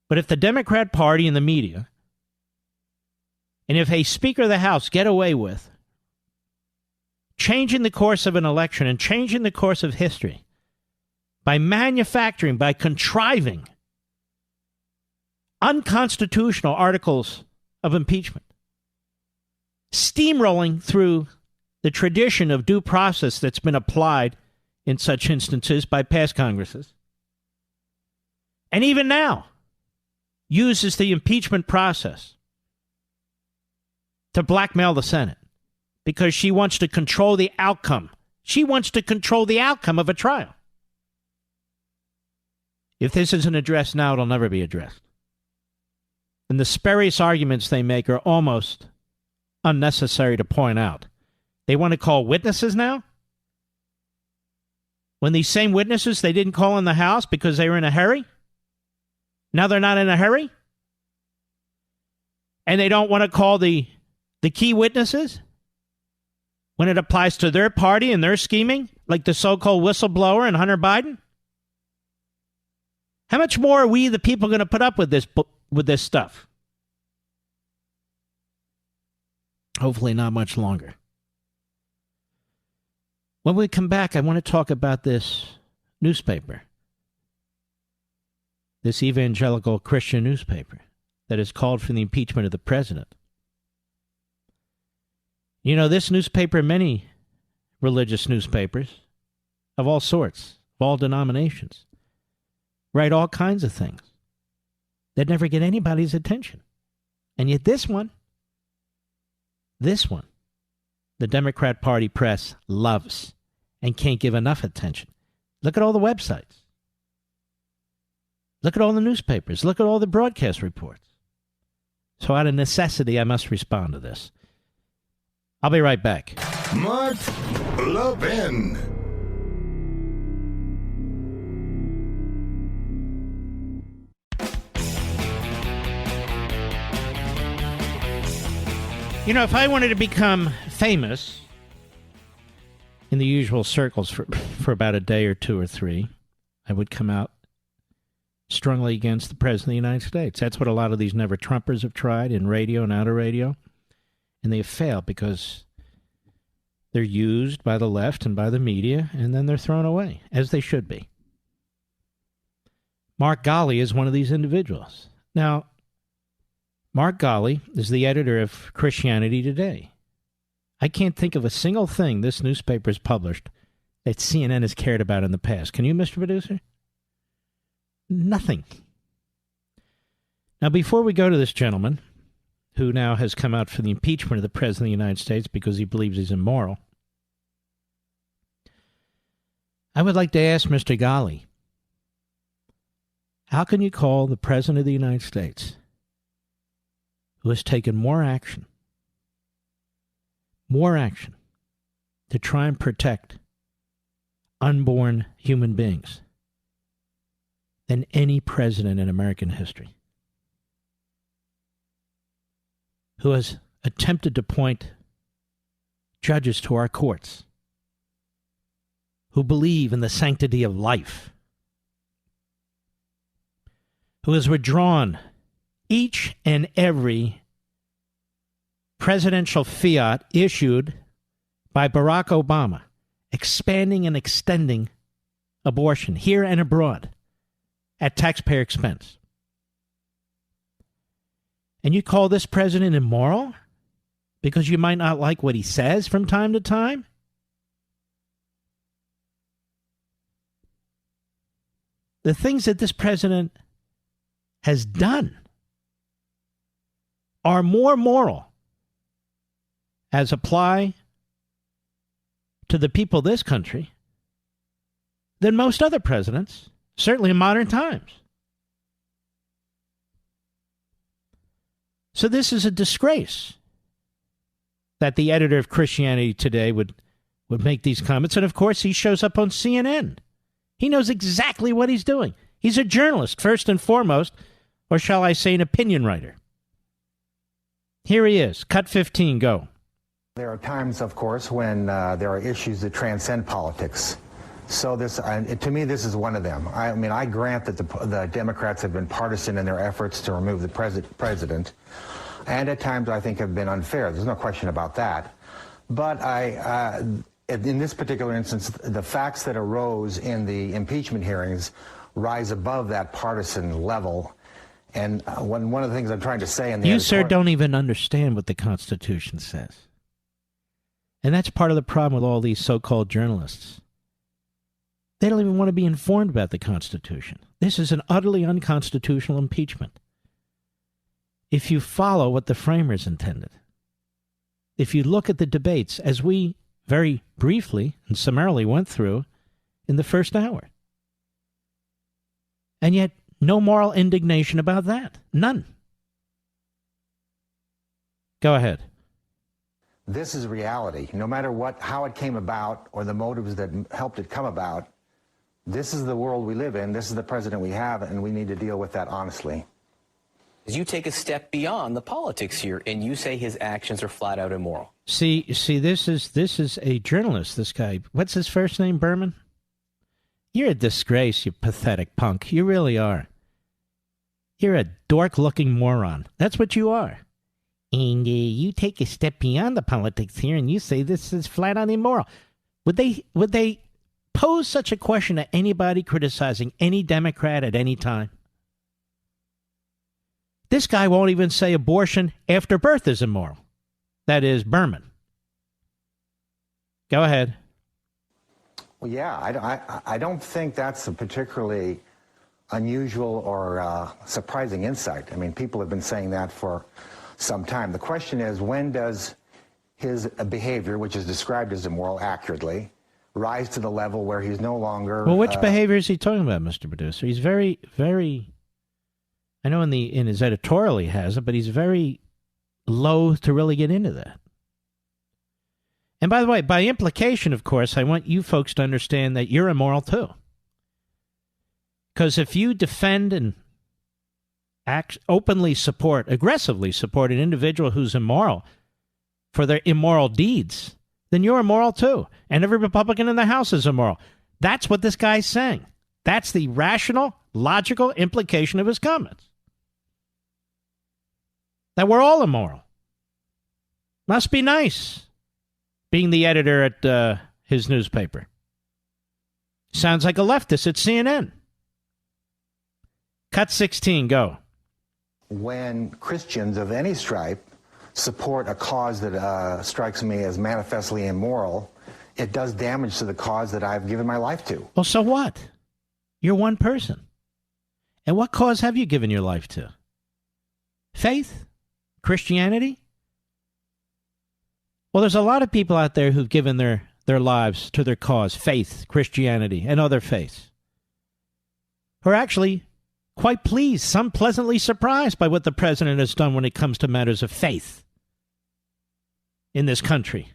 the Democrat Party and the media, and if a Speaker of the House get away with changing the course of an election and changing the course of history by manufacturing, by contriving unconstitutional articles of impeachment, steamrolling through the tradition of due process that's been applied in such instances by past Congresses, and even now uses the impeachment process to blackmail the Senate because she wants to control the outcome. She wants to control the outcome of a trial. If this isn't addressed now, it'll never be addressed. And the spurious arguments they make are almost unnecessary to point out. They want to call witnesses now? When these same witnesses they didn't call in the House because they were in a hurry? Now they're not in a hurry? And they don't want to call the key witnesses when it applies to their party and their scheming, like the so-called whistleblower and Hunter Biden? How much more are we, the people, going to put up with this stuff? Hopefully not much longer. When we come back, I want to talk about this newspaper, this evangelical Christian newspaper that has called for the impeachment of the president. You know, this newspaper, many religious newspapers of all sorts, of all denominations, write all kinds of things that never get anybody's attention. And yet this one, the Democrat Party press loves and can't give enough attention. Look at all the websites. Look at all the newspapers. Look at all the broadcast reports. So out of necessity, I must respond to this. I'll be right back. Mark Levin. You know, if I wanted to become famous in the usual circles for about a day or two or three, I would come out strongly against the President of the United States. That's what a lot of these never-Trumpers have tried in radio and out of radio. And they have failed because they're used by the left and by the media, and then they're thrown away, as they should be. Mark Galli is one of these individuals. Now, Mark Galli is the editor of Christianity Today. I can't think of a single thing this newspaper has published that CNN has cared about in the past. Can you, Mr. Producer? Nothing. Now, before we go to this gentleman, who now has come out for the impeachment of the President of the United States because he believes he's immoral. I would like to ask Mr. Ghali, how can you call the President of the United States, who has taken more action to try and protect unborn human beings than any president in American history, who has attempted to appoint judges to our courts, who believe in the sanctity of life, who has withdrawn each and every presidential fiat issued by Barack Obama, expanding and extending abortion here and abroad at taxpayer expense. And you call this president immoral because you might not like what he says from time to time? The things that this president has done are more moral as apply to the people of this country than most other presidents, certainly in modern times. So this is a disgrace that the editor of Christianity Today would make these comments. And of course, he shows up on CNN. He knows exactly what he's doing. He's a journalist, first and foremost, or shall I say an opinion writer. Here he is. Cut 15, go. There are times, of course, when there are issues that transcend politics. So to me, this is one of them. I mean, I grant that the Democrats have been partisan in their efforts to remove the president, and at times I think have been unfair. There's no question about that. But in this particular instance, the facts that arose in the impeachment hearings rise above that partisan level. And one of the things I'm trying to say in the You, sir, don't even understand what the Constitution says. And that's part of the problem with all these so-called journalists. They don't even want to be informed about the Constitution. This is an utterly unconstitutional impeachment. If you follow what the framers intended, if you look at the debates, as we very briefly and summarily went through in the first hour, and yet no moral indignation about that. None. Go ahead. This is reality. No matter how it came about or the motives that helped it come about, this is the world we live in. This is the president we have, and we need to deal with that honestly. You take a step beyond the politics here, and you say his actions are flat out immoral. See, this is a journalist, this guy. What's his first name, Berman? You're a disgrace, you pathetic punk. You really are. You're a dork-looking moron. That's what you are. And you take a step beyond the politics here, and you say this is flat-out immoral. Would they pose such a question to anybody criticizing any Democrat at any time? This guy won't even say abortion after birth is immoral. That is Berman. Go ahead. Well, yeah, I don't think that's a particularly unusual or surprising insight. I mean, people have been saying that for some time. The question is, when does his behavior, which is described as immoral accurately, rise to the level where he's no longer... Well, which behavior is he talking about, Mr. Producer? He's very, very... I know in his editorial he has it, but he's very loath to really get into that. And by the way, by implication, of course, I want you folks to understand that you're immoral too. Because if you defend and aggressively support an individual who's immoral for their immoral deeds, then you're immoral too. And every Republican in the House is immoral. That's what this guy's saying. That's the rational, logical implication of his comments. That we're all immoral. Must be nice being the editor at his newspaper. Sounds like a leftist at CNN. Cut 16, go. When Christians of any stripe support a cause that strikes me as manifestly immoral, it does damage to the cause that I've given my life to. Well, so what? You're one person. And what cause have you given your life to? Faith? Christianity? Well, there's a lot of people out there who've given their lives to their cause, faith, Christianity, and other faiths, who are actually quite pleased, some pleasantly surprised by what the president has done when it comes to matters of faith in this country.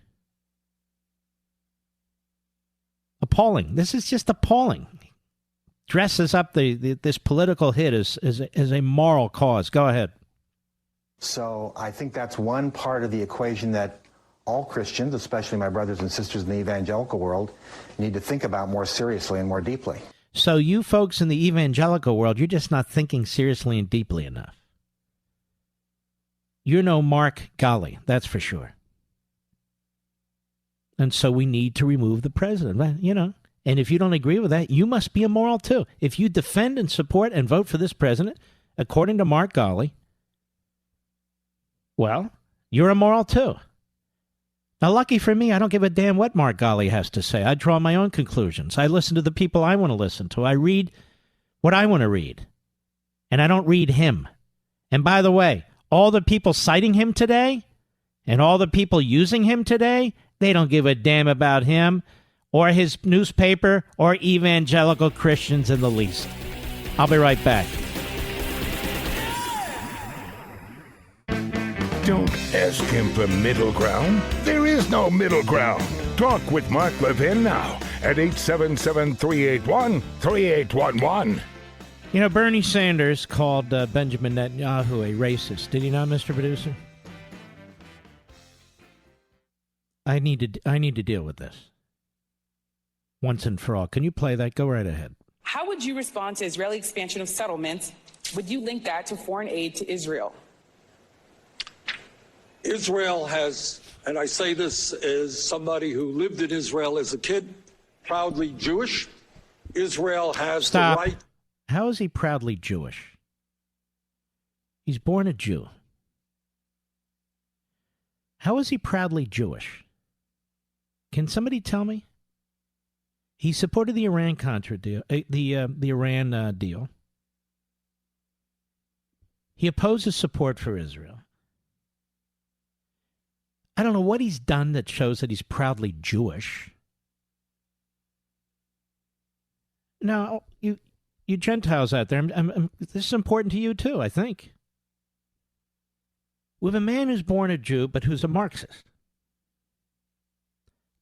Appalling. This is just appalling. Dresses up this political hit as a moral cause. Go ahead. So I think that's one part of the equation that all Christians, especially my brothers and sisters in the evangelical world, need to think about more seriously and more deeply. So you folks in the evangelical world, you're just not thinking seriously and deeply enough. You're no Mark Golly, that's for sure. And so we need to remove the president, you know. And if you don't agree with that, you must be immoral too. If you defend and support and vote for this president, according to Mark Golly, well, you're immoral too. Now, lucky for me, I don't give a damn what Mark Golly has to say. I draw my own conclusions. I listen to the people I want to listen to. I read what I want to read. And I don't read him. And by the way, all the people citing him today and all the people using him today, they don't give a damn about him or his newspaper or evangelical Christians in the least. I'll be right back. Don't ask him for middle ground. There is no middle ground. Talk with Mark Levin now at 877-381-3811. You know, Bernie Sanders called Benjamin Netanyahu a racist. Did he not, Mr. Producer? I need to deal with this once and for all. Can you play that? Go right ahead. How would you respond to Israeli expansion of settlements? Would you link that to foreign aid to Israel? Israel has, and I say this as somebody who lived in Israel as a kid, proudly Jewish. Israel has the right. How is he proudly Jewish? He's born a Jew. How is he proudly Jewish? Can somebody tell me? He supported the Iran-Contra deal, the Iran deal. He opposes support for Israel. I don't know what he's done that shows that he's proudly Jewish. Now, you Gentiles out there, this is important to you too, I think. We have a man who's born a Jew, but who's a Marxist.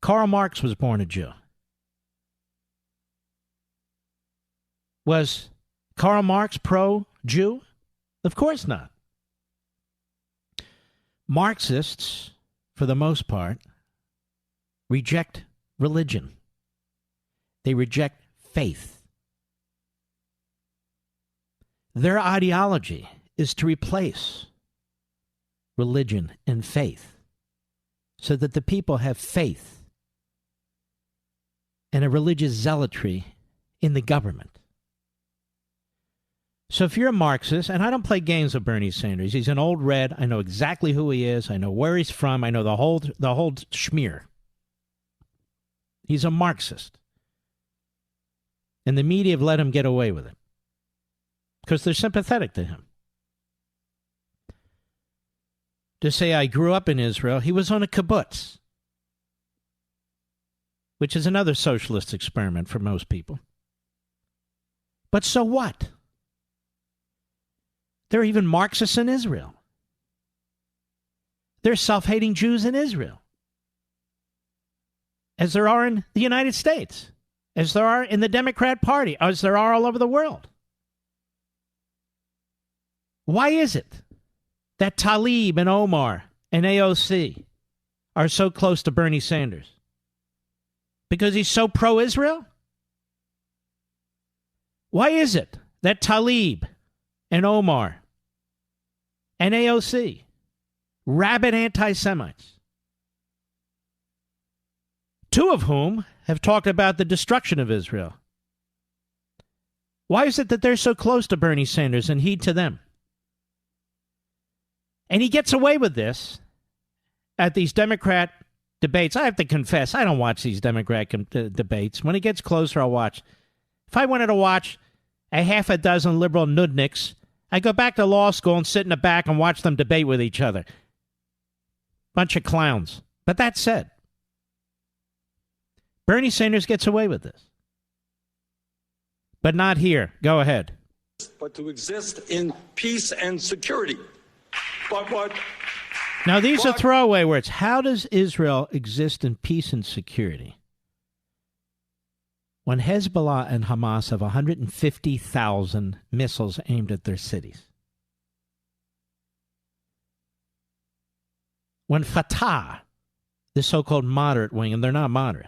Karl Marx was born a Jew. Was Karl Marx pro-Jew? Of course not. Marxists, for the most part, reject religion. They reject faith. Their ideology is to replace religion and faith so that the people have faith and a religious zealotry in the government. So if you're a Marxist, and I don't play games with Bernie Sanders, he's an old red. I know exactly who he is. I know where he's from. I know the whole schmear. He's a Marxist. And the media have let him get away with it because they're sympathetic to him. To say I grew up in Israel, he was on a kibbutz, which is another socialist experiment for most people. But so what? There are even Marxists in Israel. There are self-hating Jews in Israel, as there are in the United States, as there are in the Democrat Party, as there are all over the world. Why is it that Tlaib and Omar and AOC are so close to Bernie Sanders? Because he's so pro-Israel? Why is it that Tlaib and Omar and AOC, rabid anti-Semites, two of whom have talked about the destruction of Israel? Why is it that they're so close to Bernie Sanders and he to them? And he gets away with this at these Democrat debates. I have to confess, I don't watch these Democrat debates. When it gets closer, I'll watch. If I wanted to watch a half a dozen liberal nudniks I go back to law school and sit in the back and watch them debate with each other. Bunch of clowns. But that said, Bernie Sanders gets away with this. But not here. Go ahead. But to exist in peace and security. Now, these are throwaway words. How does Israel exist in peace and security when Hezbollah and Hamas have 150,000 missiles aimed at their cities? When Fatah, the so-called moderate wing, and they're not moderate,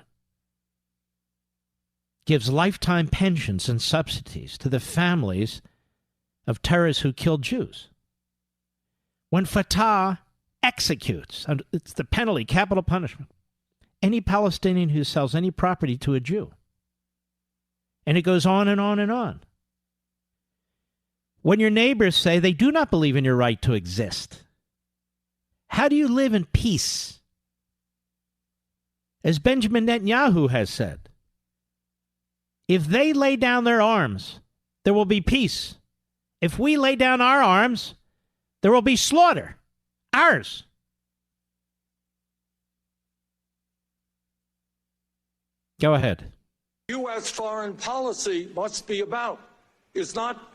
gives lifetime pensions and subsidies to the families of terrorists who killed Jews. When Fatah executes, and it's the penalty, capital punishment, any Palestinian who sells any property to a Jew. And it goes on and on and on. When your neighbors say they do not believe in your right to exist, how do you live in peace? As Benjamin Netanyahu has said, if they lay down their arms, there will be peace. If we lay down our arms, there will be slaughter. Ours. Go ahead. U.S. foreign policy must be about is not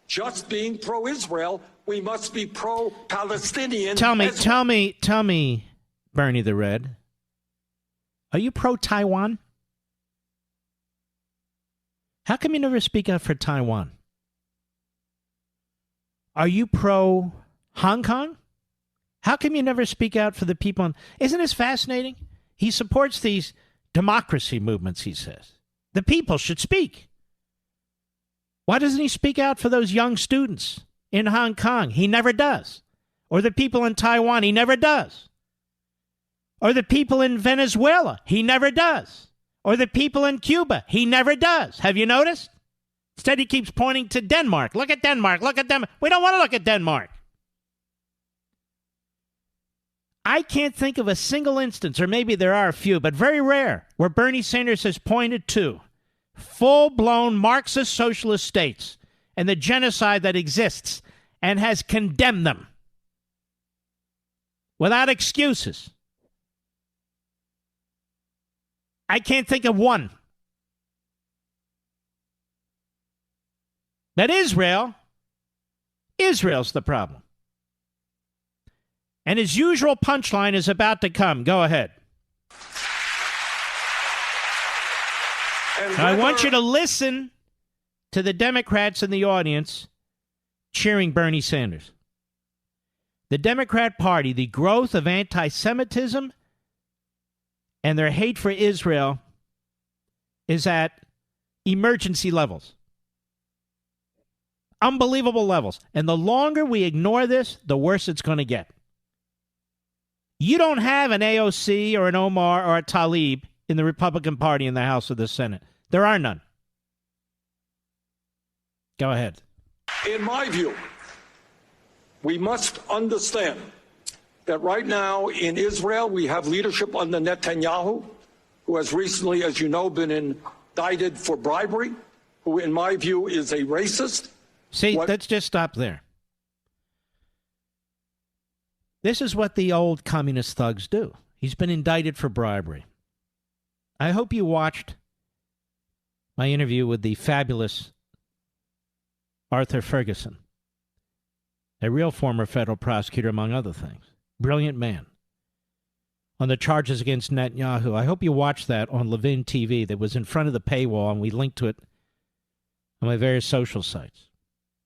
just being pro-Israel. We must be pro-Palestinian. Tell me, Bernie the Red, are you pro-Taiwan? How come you never speak out for Taiwan? Are you pro-Hong Kong? How come you never speak out for the people? Isn't this fascinating? He supports these democracy movements, he says. The people should speak. Why doesn't he speak out for those young students in Hong Kong? He never does. Or the people in Taiwan? He never does. Or the people in Venezuela? He never does. Or the people in Cuba? He never does. Have you noticed? Instead, he keeps pointing to Denmark. Look at Denmark. Look at Denmark. We don't want to look at Denmark. I can't think of a single instance, or maybe there are a few, but very rare, where Bernie Sanders has pointed to full-blown Marxist socialist states and the genocide that exists and has condemned them without excuses. I can't think of one. That Israel's the problem. And his usual punchline is about to come. Go ahead. Now, I want you to listen to the Democrats in the audience cheering Bernie Sanders. The Democrat Party, the growth of anti-Semitism and their hate for Israel is at emergency levels. Unbelievable levels. And the longer we ignore this, the worse it's going to get. You don't have an AOC or an Omar or a Tlaib in the Republican Party in the House or the Senate. There are none. Go ahead. In my view, we must understand that right now in Israel we have leadership under Netanyahu, who has recently, as you know, been indicted for bribery, who in my view is a racist. See, let's just stop there. This is what the old communist thugs do. He's been indicted for bribery. I hope you watched my interview with the fabulous Arthur Ferguson, a real former federal prosecutor, among other things. Brilliant man. On the charges against Netanyahu. I hope you watched that on Levin TV. That was in front of the paywall, and we linked to it on my various social sites.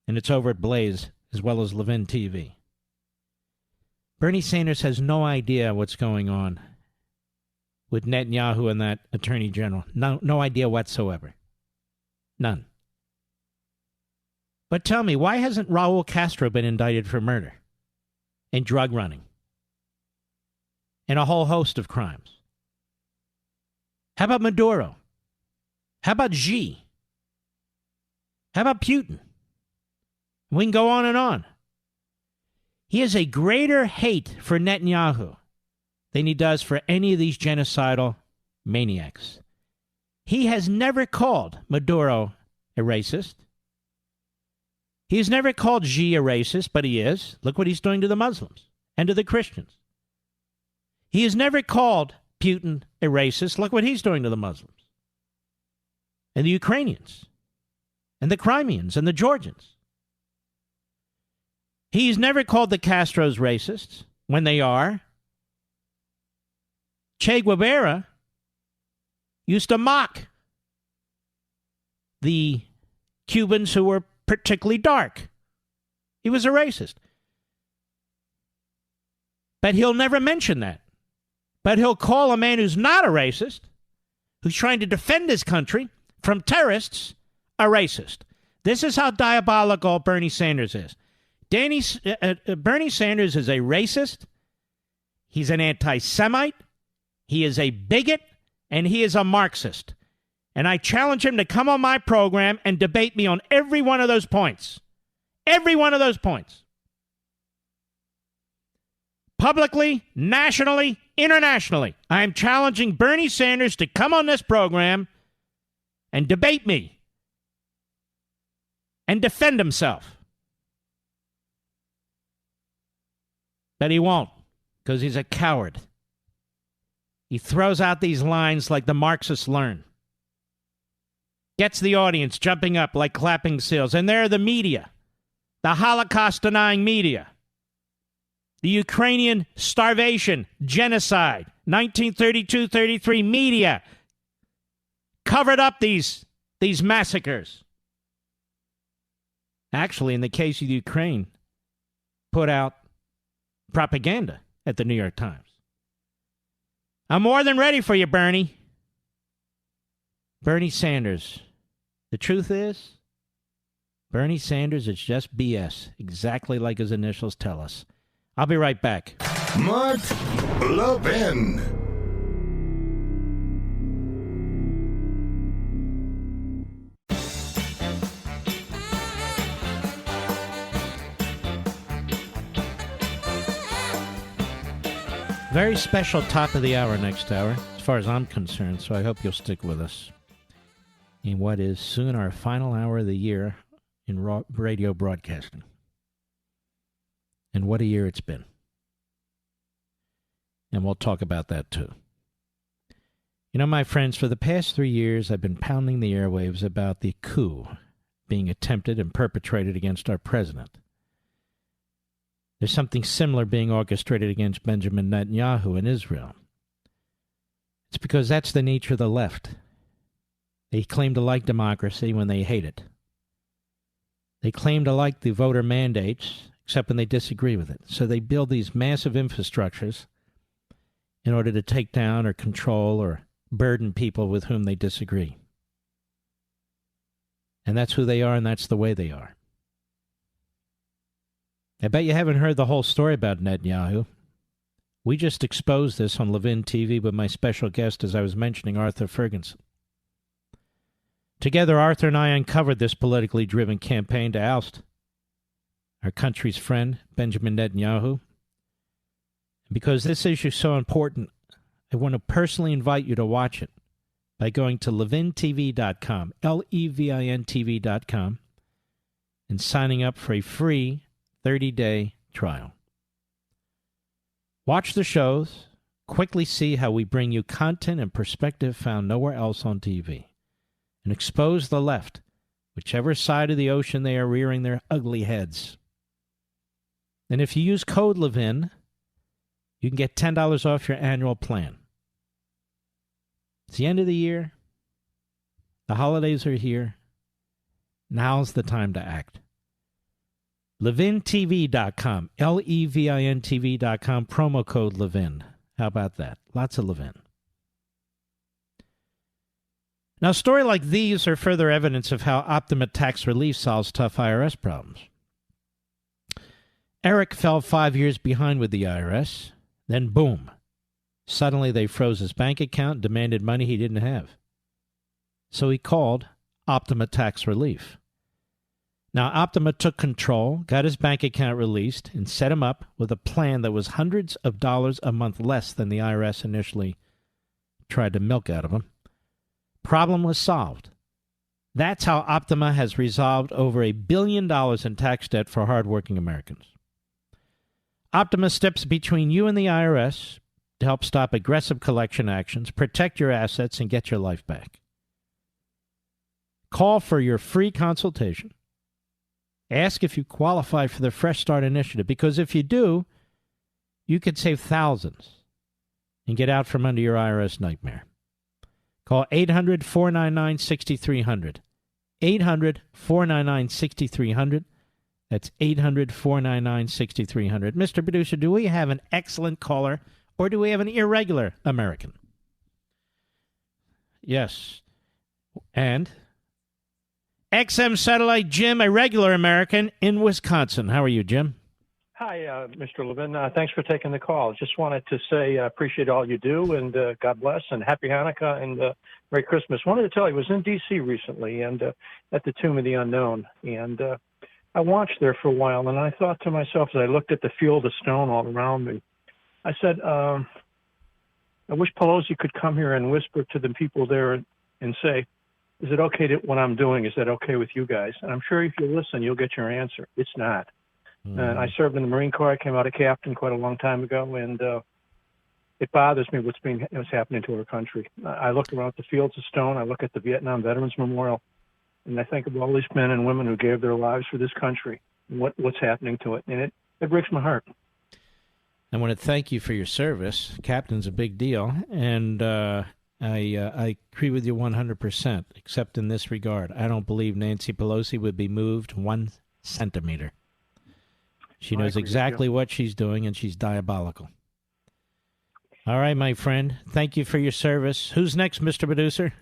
And it's over at Blaze, as well as Levin TV. Bernie Sanders has no idea what's going on with Netanyahu and that attorney general. No idea whatsoever. None. But tell me, why hasn't Raul Castro been indicted for murder and drug running and a whole host of crimes? How about Maduro? How about Xi? How about Putin? We can go on and on. He has a greater hate for Netanyahu than he does for any of these genocidal maniacs. He has never called Maduro a racist. He's never called Xi a racist, but he is. Look what he's doing to the Muslims and to the Christians. He has never called Putin a racist. Look what he's doing to the Muslims and the Ukrainians and the Crimeans and the Georgians. He's never called the Castros racists when they are. Che Guevara used to mock the Cubans who were particularly dark. He was a racist. But he'll never mention that. But he'll call a man who's not a racist, who's trying to defend his country from terrorists, a racist. This is how diabolical Bernie Sanders is. Bernie Sanders is a racist. He's an anti-Semite. He is a bigot. And he is a Marxist. And I challenge him to come on my program and debate me on every one of those points. Every one of those points. Publicly, nationally, internationally. I am challenging Bernie Sanders to come on this program and debate me and defend himself. But he won't, because he's a coward. He throws out these lines like the Marxists learn. Gets the audience jumping up like clapping seals. And they're the media, the Holocaust-denying media, the Ukrainian starvation, genocide, 1932-33 media covered up these massacres. Actually, in the case of Ukraine, put out propaganda at the New York Times. I'm more than ready for you, Bernie. Bernie Sanders. The truth is, Bernie Sanders is just BS, exactly like his initials tell us. I'll be right back. Mark Levin. Very special top of the hour next hour, as far as I'm concerned, so I hope you'll stick with us in what is soon our final hour of the year in radio broadcasting. And what a year it's been. And we'll talk about that too. You know, my friends, for the past 3 years, I've been pounding the airwaves about the coup being attempted and perpetrated against our president. There's something similar being orchestrated against Benjamin Netanyahu in Israel. It's because that's the nature of the left. They claim to like democracy when they hate it. They claim to like the voter mandates, except when they disagree with it. So they build these massive infrastructures in order to take down or control or burden people with whom they disagree. And that's who they are, and that's the way they are. I bet you haven't heard the whole story about Netanyahu. We just exposed this on Levin TV with my special guest, as I was mentioning, Arthur Ferguson. Together, Arthur and I uncovered this politically driven campaign to oust our country's friend, Benjamin Netanyahu. Because this issue is so important, I want to personally invite you to watch it by going to levintv.com, LEVINTV.com, and signing up for a free 30-day trial. Watch the shows, quickly see how we bring you content and perspective found nowhere else on TV, and expose the left, whichever side of the ocean they are rearing their ugly heads. And if you use code Levin, you can get $10 off your annual plan. It's the end of the year. The holidays are here. Now's the time to act. LevinTV.com, LEVINTV.com, promo code Levin. How about that? Lots of Levin. Now, a story like these are further evidence of how Optima Tax Relief solves tough IRS problems. Eric fell 5 years behind with the IRS. Then, boom, suddenly they froze his bank account and demanded money he didn't have. So he called Optima Tax Relief. Now, Optima took control, got his bank account released, and set him up with a plan that was hundreds of dollars a month less than the IRS initially tried to milk out of him. Problem was solved. That's how Optima has resolved over $1 billion in tax debt for hardworking Americans. Optima steps between you and the IRS to help stop aggressive collection actions, protect your assets, and get your life back. Call for your free consultation. Ask if you qualify for the Fresh Start Initiative, because if you do, you could save thousands and get out from under your IRS nightmare. Call 800-499-6300. 800-499-6300. That's 800-499-6300. Mr. Producer, do we have an excellent caller or do we have an irregular American? Yes. And XM Satellite Jim, a regular American in Wisconsin. How are you, Jim? Hi, Mr. Levin. Thanks for taking the call. Just wanted to say I appreciate all you do, and God bless, and Happy Hanukkah, and Merry Christmas. Wanted to tell you, I was in D.C. recently, and at the Tomb of the Unknown, and I watched there for a while, and I thought to myself as I looked at the field of stone all around me, I said, I wish Pelosi could come here and whisper to the people there and say, is it okay to what I'm doing? Is that okay with you guys? And I'm sure if you listen, you'll get your answer. It's not. And I served in the Marine Corps. I came out a captain quite a long time ago, and it bothers me what's happening to our country. I look around at the fields of stone. I look at the Vietnam Veterans Memorial, and I think of all these men and women who gave their lives for this country and what's happening to it. And it breaks my heart. I want to thank you for your service. Captain's a big deal, and I agree with you 100%, except in this regard. I don't believe Nancy Pelosi would be moved 1 centimeter. She knows exactly what she's doing, and she's diabolical. All right, my friend. Thank you for your service. Who's next, Mr. Producer?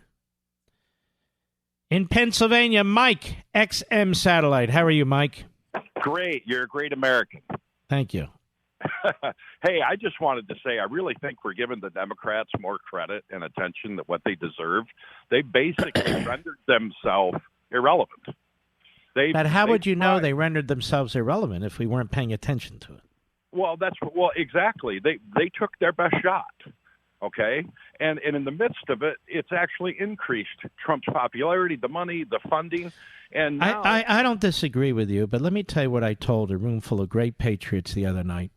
In Pennsylvania, Mike, XM Satellite. How are you, Mike? Great. You're a great American. Thank you. Hey, I just wanted to say I really think we're giving the Democrats more credit and attention than what they deserve. They basically rendered themselves irrelevant. But how would you know they rendered themselves irrelevant if we weren't paying attention to it? Well, exactly. They took their best shot, okay? And in the midst of it, it's actually increased Trump's popularity, the money, the funding. And now, I don't disagree with you, but let me tell you what I told a room full of great patriots the other night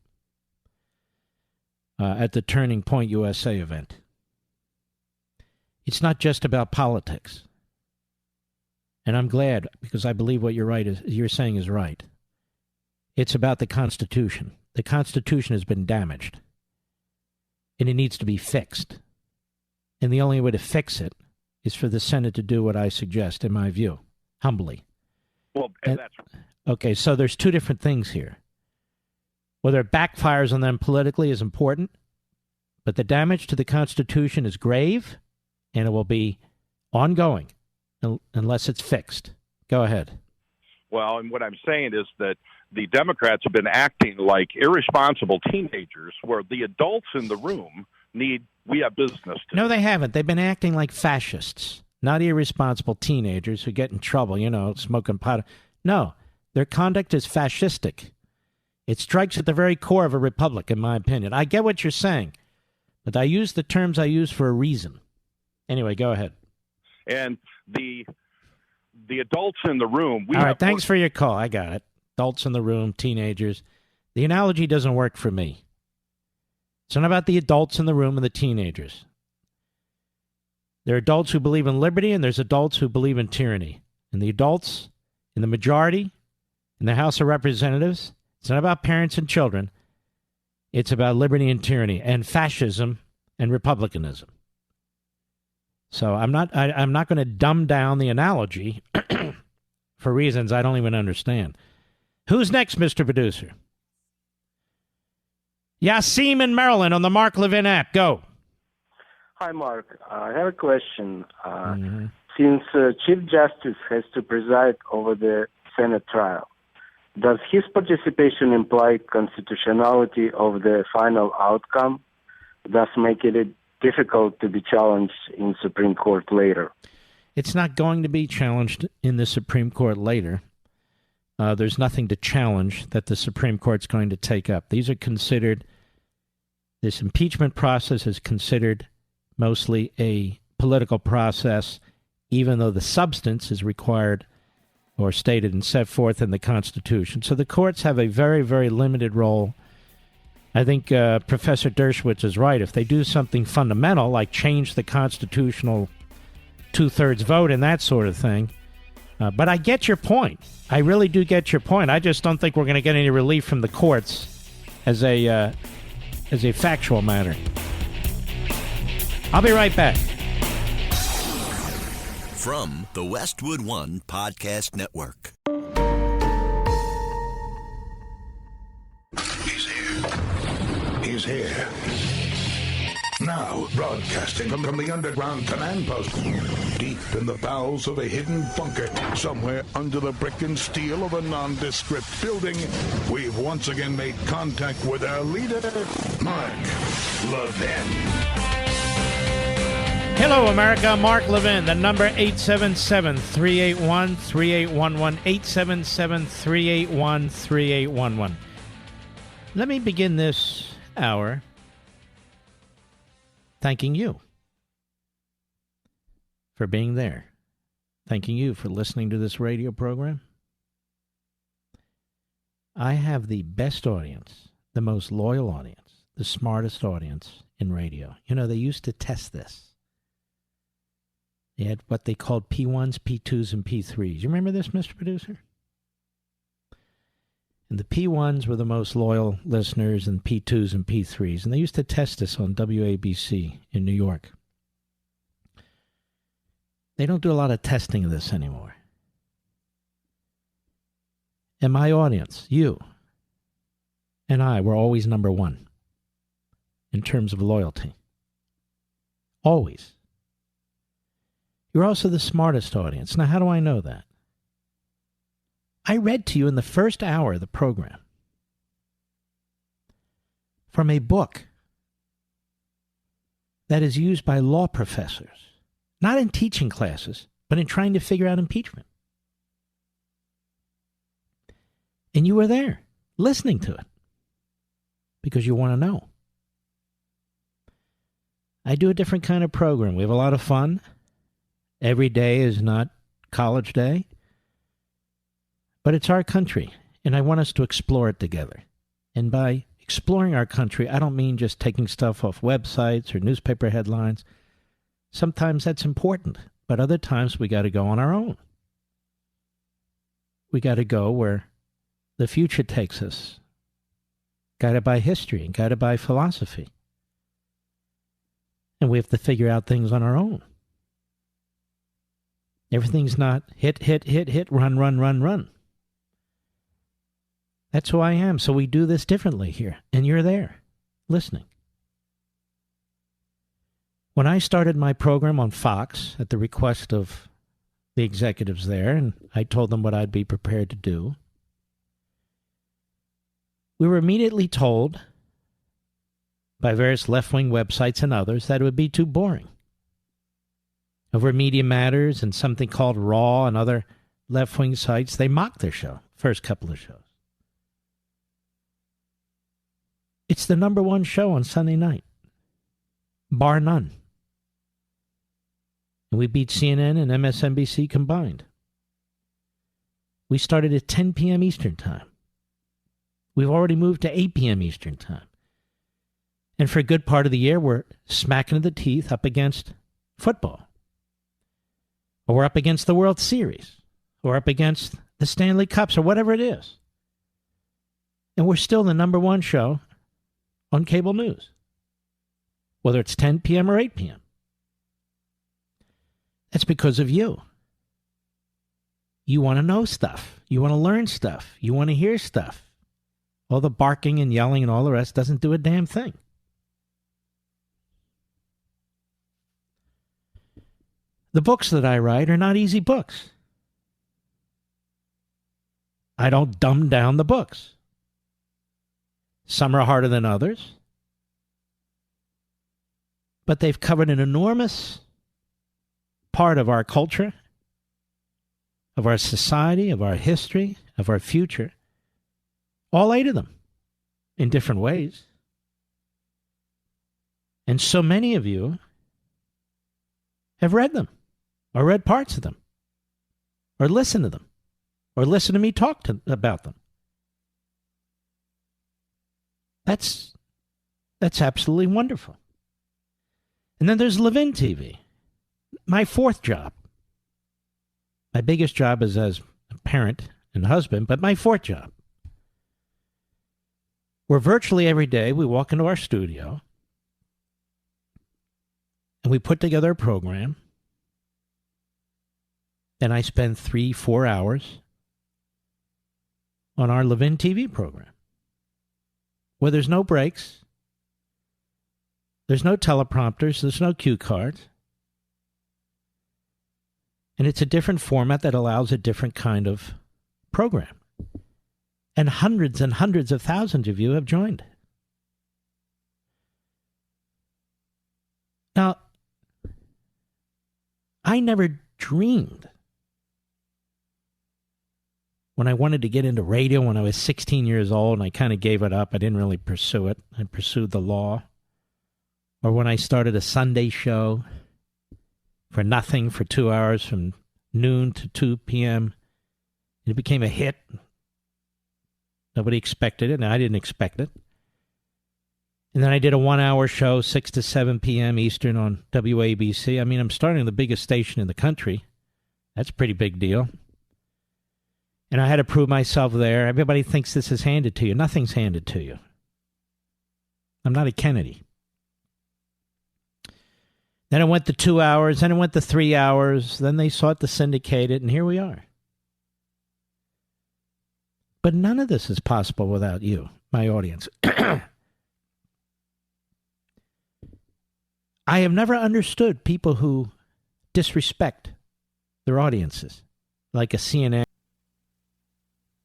at the Turning Point USA event. It's not just about politics. And I'm glad, because I believe what you're saying is right. It's about the Constitution. The Constitution has been damaged, and it needs to be fixed. And the only way to fix it is for the Senate to do what I suggest, in my view, humbly. Well, and that's okay. So there's two different things here. Whether it backfires on them politically is important, but the damage to the Constitution is grave, and it will be ongoing unless it's fixed. Go ahead. Well, and what I'm saying is that the Democrats have been acting like irresponsible teenagers where the adults in the room we have business to do. No, they haven't. They've been acting like fascists, not irresponsible teenagers who get in trouble, smoking pot. No, their conduct is fascistic. It strikes at the very core of a republic, in my opinion. I get what you're saying, but I use the terms I use for a reason. Anyway, go ahead. And the adults in the room. All right, thanks for your call. I got it. Adults in the room, teenagers. The analogy doesn't work for me. It's not about the adults in the room and the teenagers. There are adults who believe in liberty, and there's adults who believe in tyranny. And the adults in the majority in the House of Representatives, it's not about parents and children. It's about liberty and tyranny and fascism and republicanism. So I'm not going to dumb down the analogy for reasons I don't even understand. Who's next, Mr. Producer? Yasim in Maryland on the Mark Levin app. Go. Hi, Mark. I have a question. Since Chief Justice has to preside over the Senate trial, does his participation imply constitutionality of the final outcome, thus making it difficult to be challenged in Supreme Court later? It's not going to be challenged in the Supreme Court later. There's nothing to challenge that the Supreme Court's going to take up. These are considered, this impeachment process is considered mostly a political process, even though the substance is required or stated and set forth in the Constitution. So the courts have a very, very limited role. I think Professor Dershowitz is right. If they do something fundamental, like change the constitutional two-thirds vote and that sort of thing. But I get your point. I really do get your point. I just don't think we're going to get any relief from the courts as a factual matter. I'll be right back. From the Westwood One Podcast Network. He's here. Now, broadcasting from the underground command post, deep in the bowels of a hidden bunker, somewhere under the brick and steel of a nondescript building, we've once again made contact with our leader, Mark Levin. Hello, America. Mark Levin. The number 877-381-3811. 877-381-3811. Let me begin this hour thanking you for being there. Thanking you for listening to this radio program. I have the best audience, the most loyal audience, the smartest audience in radio. You know, they used to test this. They had what they called P1s, P2s, and P3s. You remember this, Mr. Producer? And the P1s were the most loyal listeners, and P2s and P3s. And they used to test this on WABC in New York. They don't do a lot of testing of this anymore. And my audience, you and I, were always number one in terms of loyalty. Always. You're also the smartest audience. Now, how do I know that? I read to you in the first hour of the program from a book that is used by law professors, not in teaching classes, but in trying to figure out impeachment. And you were there, listening to it, because you want to know. I do a different kind of program. We have a lot of fun. Every day is not college day, but it's our country, and I want us to explore it together. And by exploring our country, I don't mean just taking stuff off websites or newspaper headlines. Sometimes that's important, but other times we got to go on our own. We got to go where the future takes us, guided by history and guided by philosophy. And we have to figure out things on our own. Everything's not hit, run, run, run, run. That's who I am. So we do this differently here. And you're there, listening. When I started my program on Fox at the request of the executives there, and I told them what I'd be prepared to do, we were immediately told by various left-wing websites and others that it would be too boring. Over Media Matters and something called Raw and other left-wing sites, they mocked their show, first couple of shows. It's the number one show on Sunday night, bar none. And we beat CNN and MSNBC combined. We started at 10 p.m. Eastern Time. We've already moved to 8 p.m. Eastern Time. And for a good part of the year, we're smacking the teeth up against football. Or we're up against the World Series, or up against the Stanley Cups, or whatever it is. And we're still the number one show on cable news, whether it's 10 p.m. or 8 p.m. That's because of you. You want to know stuff. You want to learn stuff. You want to hear stuff. All the barking and yelling and all the rest doesn't do a damn thing. The books that I write are not easy books. I don't dumb down the books. Some are harder than others. But they've covered an enormous part of our culture, of our society, of our history, of our future. All 8 of them, in different ways. And so many of you have read them. or read parts of them, or listened to them, or listened to me talk about them. That's absolutely wonderful. And then there's Levin TV, my fourth job. My biggest job is as a parent and husband, but my fourth job. Where virtually every day we walk into our studio and we put together a program, and I spend 3-4 hours on our Levin TV program, where there's no breaks, there's no teleprompters, there's no cue cards, and it's a different format that allows a different kind of program. And hundreds of thousands of you have joined. Now, I never dreamed when I wanted to get into radio when I was 16 years old, and I kind of gave it up. I didn't really pursue it. I pursued the law. Or when I started a Sunday show for nothing for 2 hours from noon to 2 p.m. It became a hit. Nobody expected it, and I didn't expect it. And then I did a 1-hour show, 6 to 7 p.m. Eastern on WABC. I mean, I'm starting the biggest station in the country. That's a pretty big deal. And I had to prove myself there. Everybody thinks this is handed to you. Nothing's handed to you. I'm not a Kennedy. Then it went to 2 hours. Then it went to 3 hours. Then they sought to syndicate it, and here we are. But none of this is possible without you, my audience. I have never understood people who disrespect their audiences, like a CNN,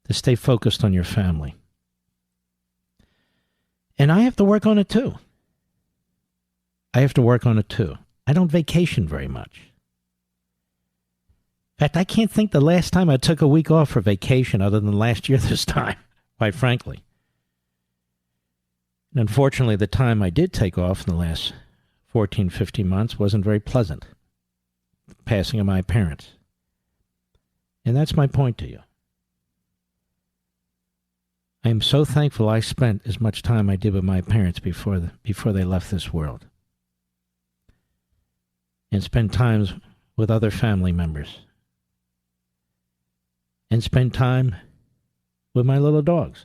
to stay focused on your family. And I have to work on it too. I don't vacation very much. In fact, I can't think the last time I took a week off for vacation other than last year this time, quite frankly. And unfortunately, the time I did take off in the last 14, 15 months wasn't very pleasant. Passing of my parents. And that's my point to you. I am so thankful I spent as much time I did with my parents before they left this world. And spend times with other family members. And spend time with my little dogs.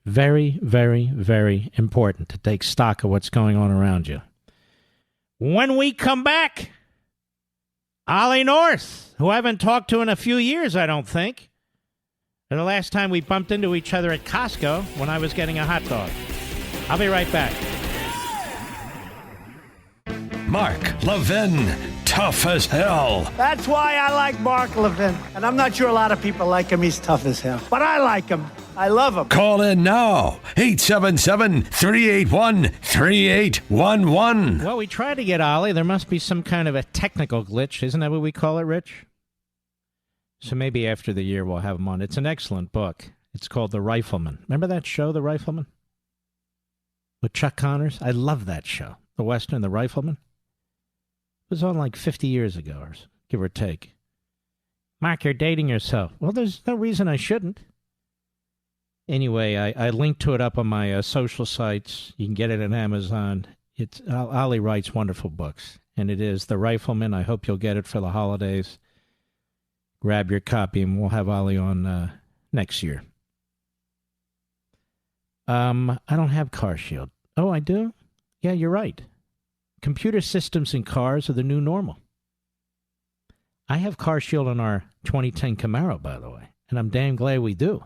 Very, very, very important to take stock of what's going on around you. When we come back, Ollie North, who I haven't talked to in a few years, I don't think. And the last time we bumped into each other at Costco when I was getting a hot dog. I'll be right back. Mark Levin, tough as hell. That's why I like Mark Levin. And I'm not sure a lot of people like him. He's tough as hell. But I like him. I love him. Call in now. 877-381-3811. Well, we tried to get Ollie. There must be some kind of a technical glitch. Isn't that what we call it, Rich? So maybe after the year we'll have him on. It's an excellent book. It's called The Rifleman. Remember that show, The Rifleman? With Chuck Connors? I love that show. The Western, The Rifleman. It was on like 50 years ago, or give or take. Mark, you're dating yourself. Well, there's no reason I shouldn't. Anyway, I linked to it up on my social sites. You can get it at Amazon. Ollie writes wonderful books, and it is The Rifleman. I hope you'll get it for the holidays. Grab your copy, and we'll have Ollie on next year. I don't have Car Shield. Oh, I do? Yeah, you're right. Computer systems in cars are the new normal. I have Car Shield on our 2010 Camaro, by the way, and I'm damn glad we do.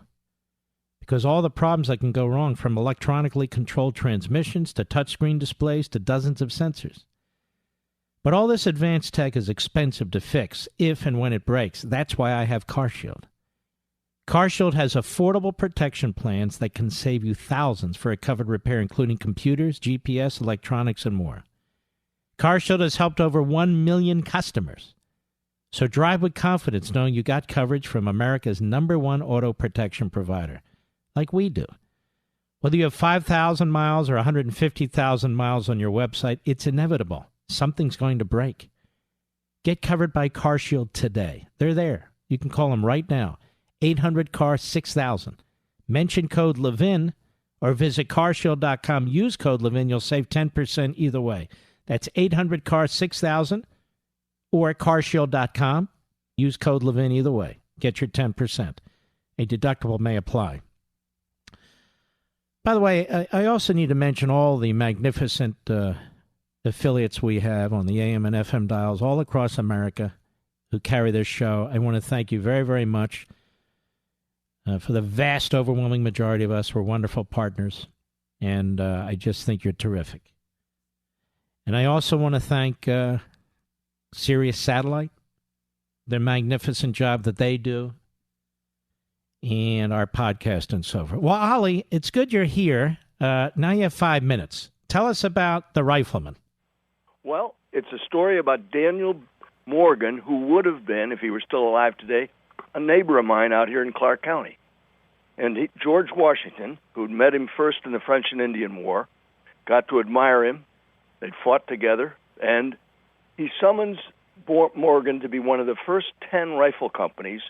Because all the problems that can go wrong, from electronically controlled transmissions to touchscreen displays to dozens of sensors. But all this advanced tech is expensive to fix if and when it breaks. That's why I have Car Shield. Car Shield has affordable protection plans that can save you thousands for a covered repair, including computers, GPS, electronics, and more. Car Shield has helped over 1 million customers. So drive with confidence knowing you got coverage from America's #1 auto protection provider, like we do. Whether you have 5,000 miles or 150,000 miles on your website, it's inevitable. Something's going to break. Get covered by CarShield today. They're there. You can call them right now. 800-CAR-6000. Mention code Levin or visit carshield.com. Use code Levin. You'll save 10% either way. That's 800-CAR-6000 or carshield.com. Use code Levin either way. Get your 10%. A deductible may apply. By the way, I also need to mention all the magnificent affiliates we have on the AM and FM dials all across America who carry this show. I want to thank you very, very much. For the vast, overwhelming majority of us, we're wonderful partners, and I just think you're terrific. And I also want to thank Sirius Satellite, their magnificent job that they do, and our podcast and so forth. Well, Ollie, it's good you're here. Now you have 5 minutes. Tell us about the Rifleman. Well, it's a story about Daniel Morgan, who would have been, if he were still alive today, a neighbor of mine out here in Clark County. And George Washington, who'd met him first in the French and Indian War, got to admire him. They'd fought together, and he summons Morgan to be one of the first 10 rifle companies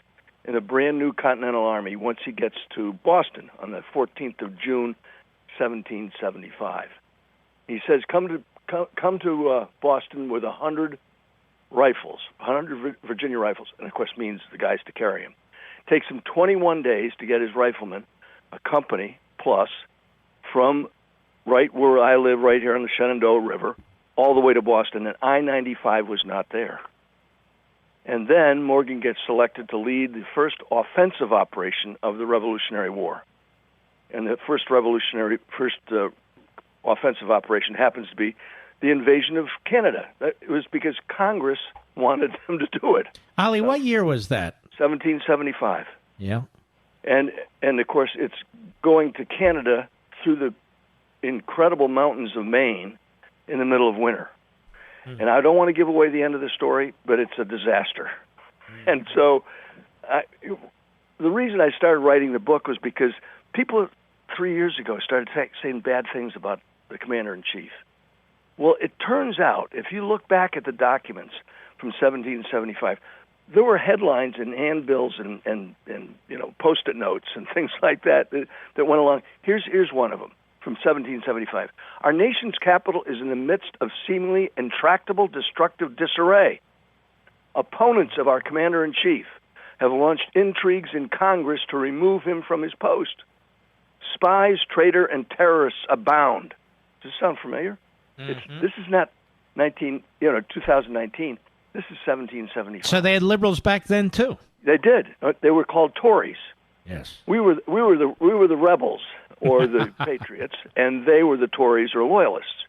in the brand new Continental Army once he gets to Boston on the 14th of June, 1775. He says, come to Boston with 100 rifles, 100 Virginia rifles, and of course means the guys to carry him. Takes him 21 days to get his riflemen, a company plus, from right where I live, right here on the Shenandoah River, all the way to Boston, and I-95 was not there. And then Morgan gets selected to lead the first offensive operation of the Revolutionary War. And the first offensive operation happens to be the invasion of Canada. It was because Congress wanted them to do it. Ollie, what year was that? 1775. Yeah. And of course, it's going to Canada through the incredible mountains of Maine in the middle of winter. Mm. And I don't want to give away the end of the story, but it's a disaster. Mm. And so the reason I started writing the book was because people 3 years ago started saying bad things about the commander-in-chief. Well, it turns out, if you look back at the documents from 1775, there were headlines and handbills and Post-it notes and things like that went along. Here's one of them from 1775. Our nation's capital is in the midst of seemingly intractable, destructive disarray. Opponents of our commander-in-chief have launched intrigues in Congress to remove him from his post. Spies, traitor, and terrorists abound. Does this sound familiar? Mm-hmm. This is not 2019. This is 1775. So they had liberals back then too. They did. They were called Tories. Yes. We were the rebels or the patriots, and they were the Tories or loyalists.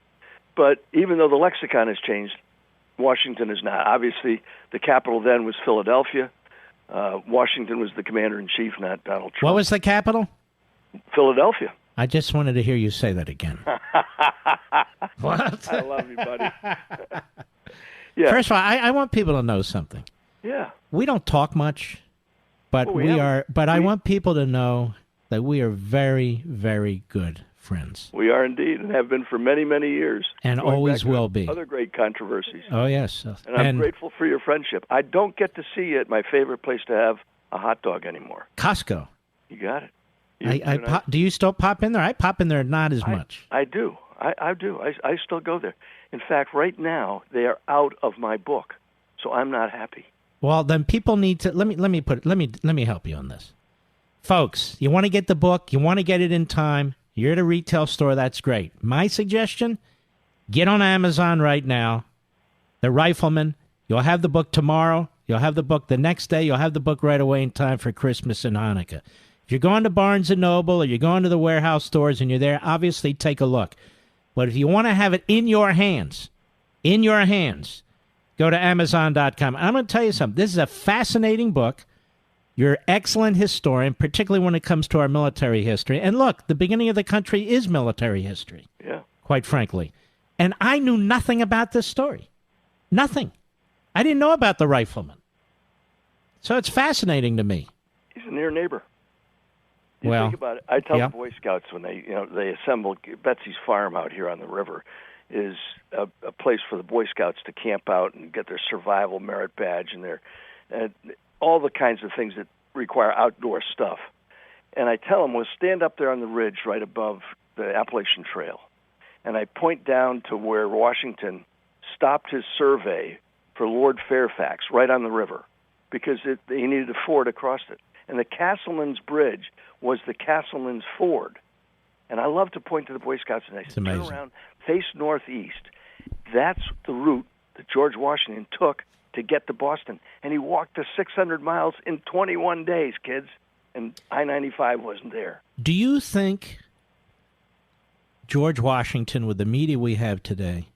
But even though the lexicon has changed, Washington is not. Obviously, the capital then was Philadelphia. Washington was the commander-in-chief, not Donald Trump. What was the capital? Philadelphia. I just wanted to hear you say that again. What? I love you, buddy. Yeah. First of all, I want people to know something. Yeah. We don't talk much, but I want people to know that we are very, very good friends. We are indeed, and have been for many, many years. And always will be. Other great controversies. Oh, yes. And I'm grateful for your friendship. I don't get to see you at my favorite place to have a hot dog anymore. Costco. You got it. Do you still pop in there? I pop in there not as much. I do. I do. I still go there. In fact, right now they are out of my book, so I'm not happy. Well, then people need to let me help you on this, folks. You want to get the book? You want to get it in time? You're at a retail store. That's great. My suggestion: get on Amazon right now. The Rifleman. You'll have the book tomorrow. You'll have the book the next day. You'll have the book right away in time for Christmas and Hanukkah. If you're going to Barnes & Noble or you're going to the warehouse stores and you're there, obviously take a look. But if you want to have it in your hands, go to Amazon.com. I'm going to tell you something. This is a fascinating book. You're an excellent historian, particularly when it comes to our military history. And look, the beginning of the country is military history, quite frankly. And I knew nothing about this story. Nothing. I didn't know about the Rifleman. So it's fascinating to me. He's a near neighbor. Well, think about it. I tell the Boy Scouts when they assemble Betsy's farm out here on the river. is a place for the Boy Scouts to camp out and get their survival merit badge and their all the kinds of things that require outdoor stuff. And I tell them, we'll stand up there on the ridge right above the Appalachian Trail. And I point down to where Washington stopped his survey for Lord Fairfax right on the river because he needed a ford across it. And the Castleman's Bridge was the Castleman's Ford. And I love to point to the Boy Scouts and I say, turn around, face northeast. That's the route that George Washington took to get to Boston. And he walked the 600 miles in 21 days, kids. And I-95 wasn't there. Do you think George Washington, with the media we have today,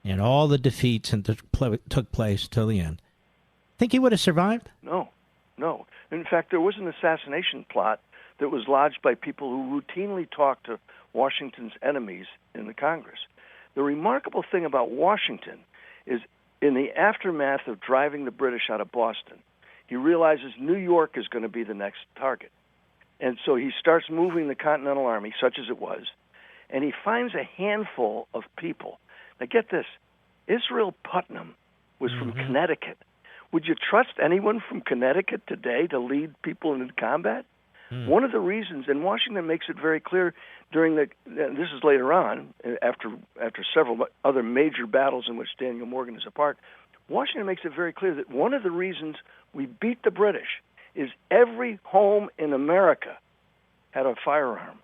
and all the defeats that took place till the end, think he would have survived? No. In fact, there was an assassination plot that was lodged by people who routinely talked to Washington's enemies in the Congress. The remarkable thing about Washington is in the aftermath of driving the British out of Boston, he realizes New York is going to be the next target. And so he starts moving the Continental Army, such as it was, and he finds a handful of people. Now get this, Israel Putnam was from Connecticut. Would you trust anyone from Connecticut today to lead people into combat? One of the reasons, and Washington makes it very clear during this is later on, after several other major battles in which Daniel Morgan is a part, Washington makes it very clear that one of the reasons we beat the British is every home in America had a firearm.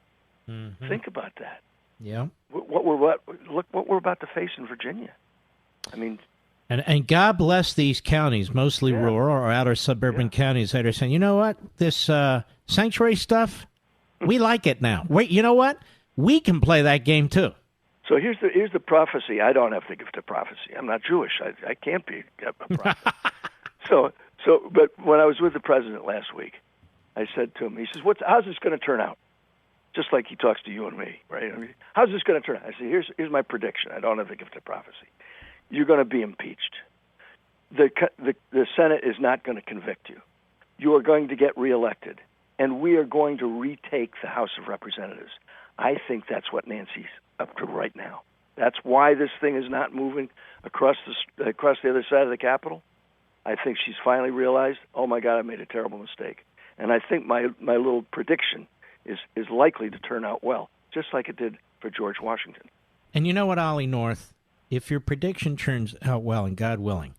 Think about that. Yeah. Look what we're about to face in Virginia. I mean, and God bless these counties, mostly rural or outer suburban counties that are saying, you know what, this sanctuary stuff, we like it now. Wait, you know what? We can play that game too. So here's the prophecy. I don't have the gift of prophecy. I'm not Jewish. I can't be a prophet. But when I was with the president last week, I said to him, he says, how's this going to turn out? Just like he talks to you and me, right? I mean, how's this going to turn out? I said, here's my prediction. I don't have the gift of prophecy. You're going to be impeached. The Senate is not going to convict you. You are going to get reelected, and we are going to retake the House of Representatives. I think that's what Nancy's up to right now. That's why this thing is not moving across the other side of the Capitol. I think she's finally realized, oh my God, I made a terrible mistake. And I think my little prediction is likely to turn out well, just like it did for George Washington. And you know what, Ollie North? If your prediction turns out well, and God willing,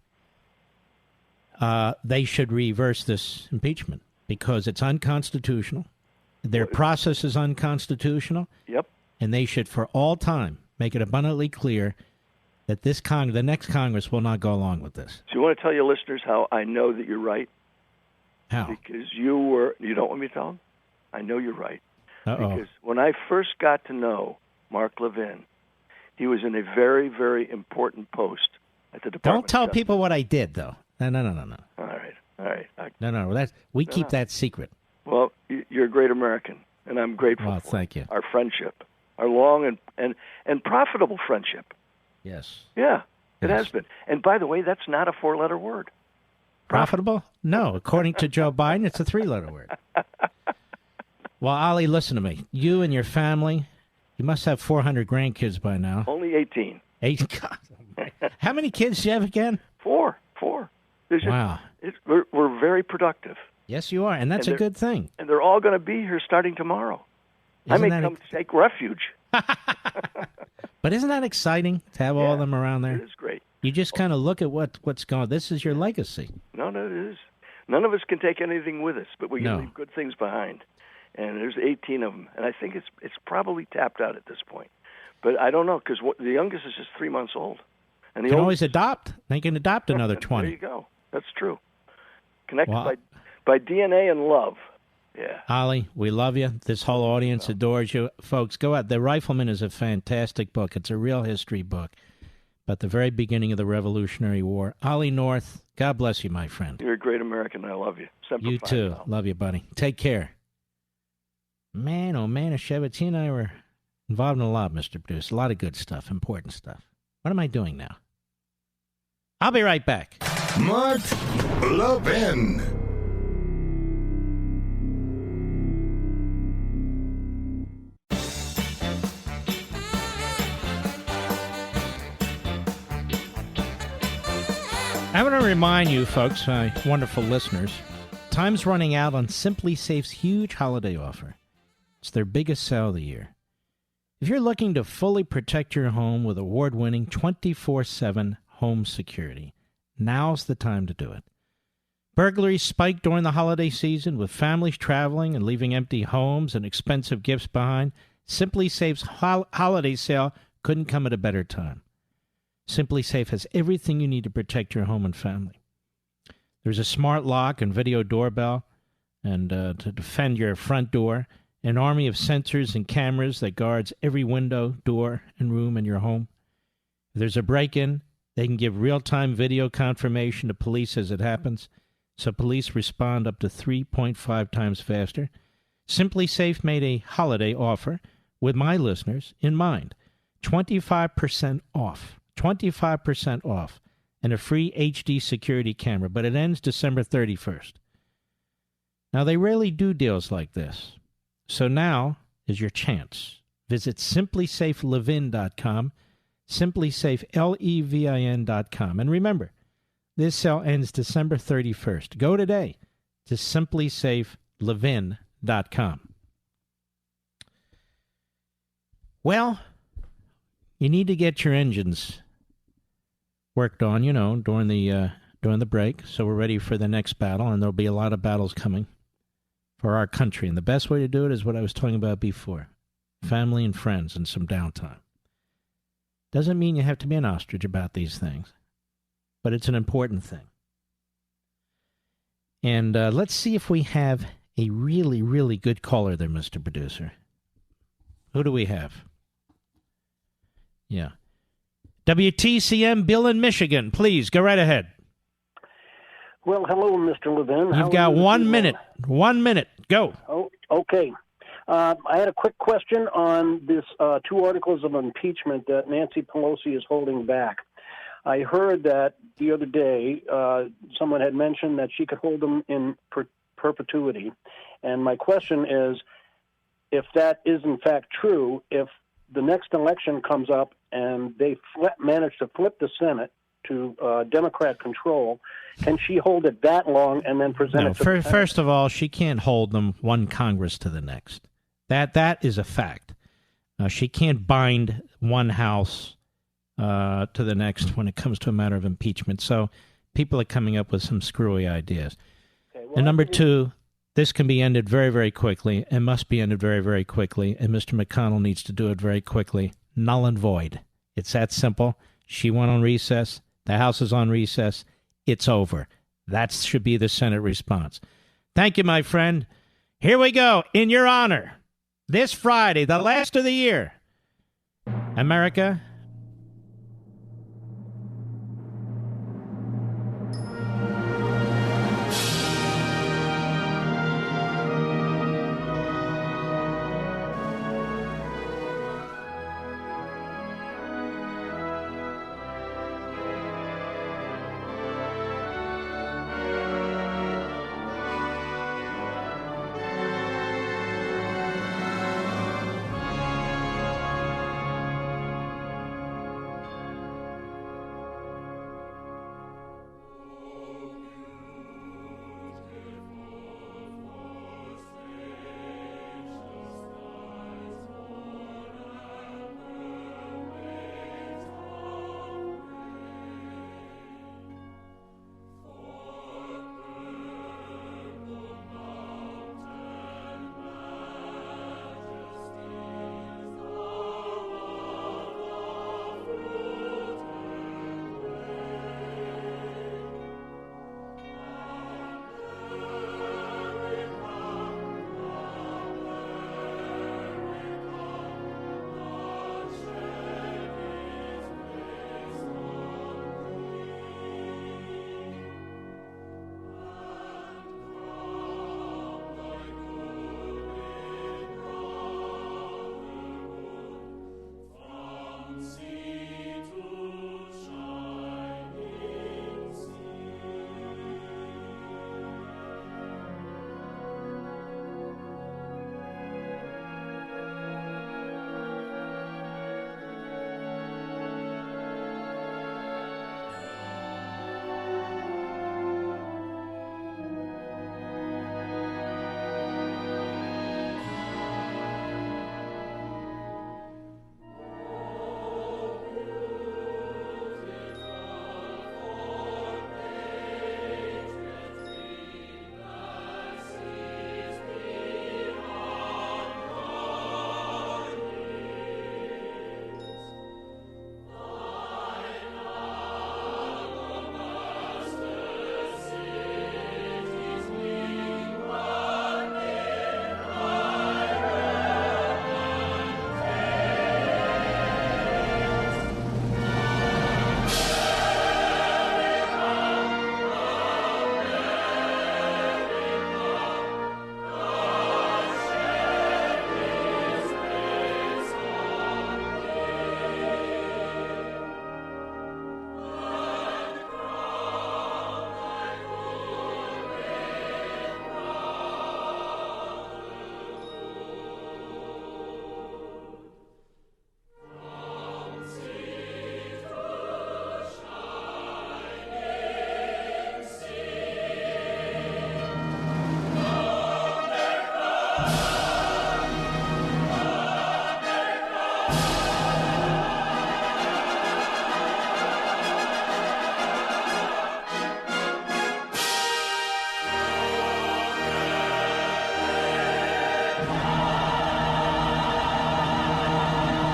they should reverse this impeachment because it's unconstitutional. Their process is unconstitutional. Yep. And they should, for all time, make it abundantly clear that the next Congress will not go along with this. So you want to tell your listeners how I know that you're right? How? Because you don't want me to tell them? I know you're right. Uh-oh. Because when I first got to know Mark Levin, he was in a very, very important post at the Department Don't tell of Justice. people what I did, though. No. All right. No. We keep that secret. Well, you're a great American, and I'm grateful Well, for thank you. our friendship, our long and profitable friendship. Yes. Yeah, it has been. And by the way, that's not a four-letter word. Profitable? No. According to Joe Biden, it's a three-letter word. Well, Ollie, listen to me. You and your family, you must have 400 grandkids by now. Only 18. God. How many kids do you have again? Four. Wow. We're very productive. Yes, you are, and that's a good thing. And they're all going to be here starting tomorrow. I may come take refuge. But isn't that exciting to have all of them around there? It is great. You just kind of look at what's going on. This is your legacy. No, it is. None of us can take anything with us, but we can leave good things behind. And there's 18 of them, and I think it's probably tapped out at this point. But I don't know, because the youngest is just 3 months old. And they can always adopt. They can adopt another 20. There you go. That's true. Connected by DNA and love. Yeah. Ollie, we love you. This whole audience adores you. Folks, go out. The Rifleman is a fantastic book. It's a real history book. But the very beginning of the Revolutionary War. Ollie North, God bless you, my friend. You're a great American. I love you. Semper You Fi, too. pal. Love you, buddy. Take care. Man, oh man, Shevitz and I were involved in a lot, Mr. Producer. A lot of good stuff, important stuff. What am I doing now? I'll be right back. Mark Levin. to remind you, folks, my wonderful listeners, time's running out on Simply Safe's huge holiday offer. It's their biggest sale of the year. If you're looking to fully protect your home with award-winning 24/7 home security, now's the time to do it. Burglaries spiked during the holiday season with families traveling and leaving empty homes and expensive gifts behind. Simply Safe's holiday sale couldn't come at a better time. Simply Safe has everything you need to protect your home and family. There's a smart lock and video doorbell, and to defend your front door, an army of sensors and cameras that guards every window, door, and room in your home. If there's a break-in, they can give real-time video confirmation to police as it happens, so police respond up to 3.5 times faster. Simply Safe made a holiday offer with my listeners in mind. 25% off. 25% off. And a free HD security camera, but it ends December 31st. Now, they rarely do deals like this. So now is your chance. Visit simplysaflevin.com, simplysaflevin.com. And remember, this sale ends December 31st. Go today to simplysaflevin.com. Well, you need to get your engines worked on, during the break, so we're ready for the next battle, and there'll be a lot of battles coming for our country. And the best way to do it is what I was talking about before: family and friends and some downtime. Doesn't mean you have to be an ostrich about these things, but it's an important thing. And let's see if we have a really, really good caller there, Mr. Producer. Who do we have? Yeah. WTCM, Bill in Michigan. Please, go right ahead. Well, hello, Mr. Levin. You've got 1 minute. 1 minute. Go. Oh, okay. I had a quick question on this 2 articles of impeachment that Nancy Pelosi is holding back. I heard that the other day someone had mentioned that she could hold them in perpetuity. And my question is, if that is in fact true, if the next election comes up and they manage to flip the Senate to Democrat control, can she hold it that long and then present it to the Senate? First of all, she can't hold them one Congress to the next. That is a fact. She can't bind one House to the next when it comes to a matter of impeachment. So people are coming up with some screwy ideas. Okay, well, and number 2, this can be ended very, very quickly and must be ended very, very quickly, and Mr. McConnell needs to do it very quickly. Null and void. It's that simple. She went on recess. The House is on recess. It's over. That should be the Senate response. Thank you, my friend. Here we go. In your honor, this Friday, the last of the year, America,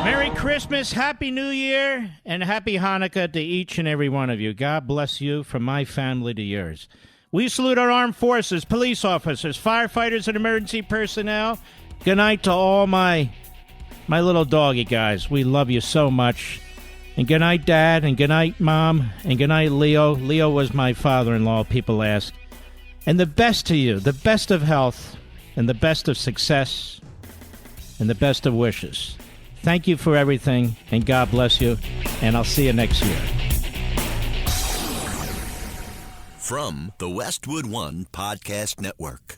Merry Christmas, Happy New Year, and Happy Hanukkah to each and every one of you. God bless you from my family to yours. We salute our armed forces, police officers, firefighters, and emergency personnel. Good night to all my little doggy guys. We love you so much. And good night, Dad, and good night, Mom, and good night, Leo. Leo was my father-in-law, people ask. And the best to you, the best of health, and the best of success, and the best of wishes. Thank you for everything, and God bless you, and I'll see you next year. From the Westwood One Podcast Network.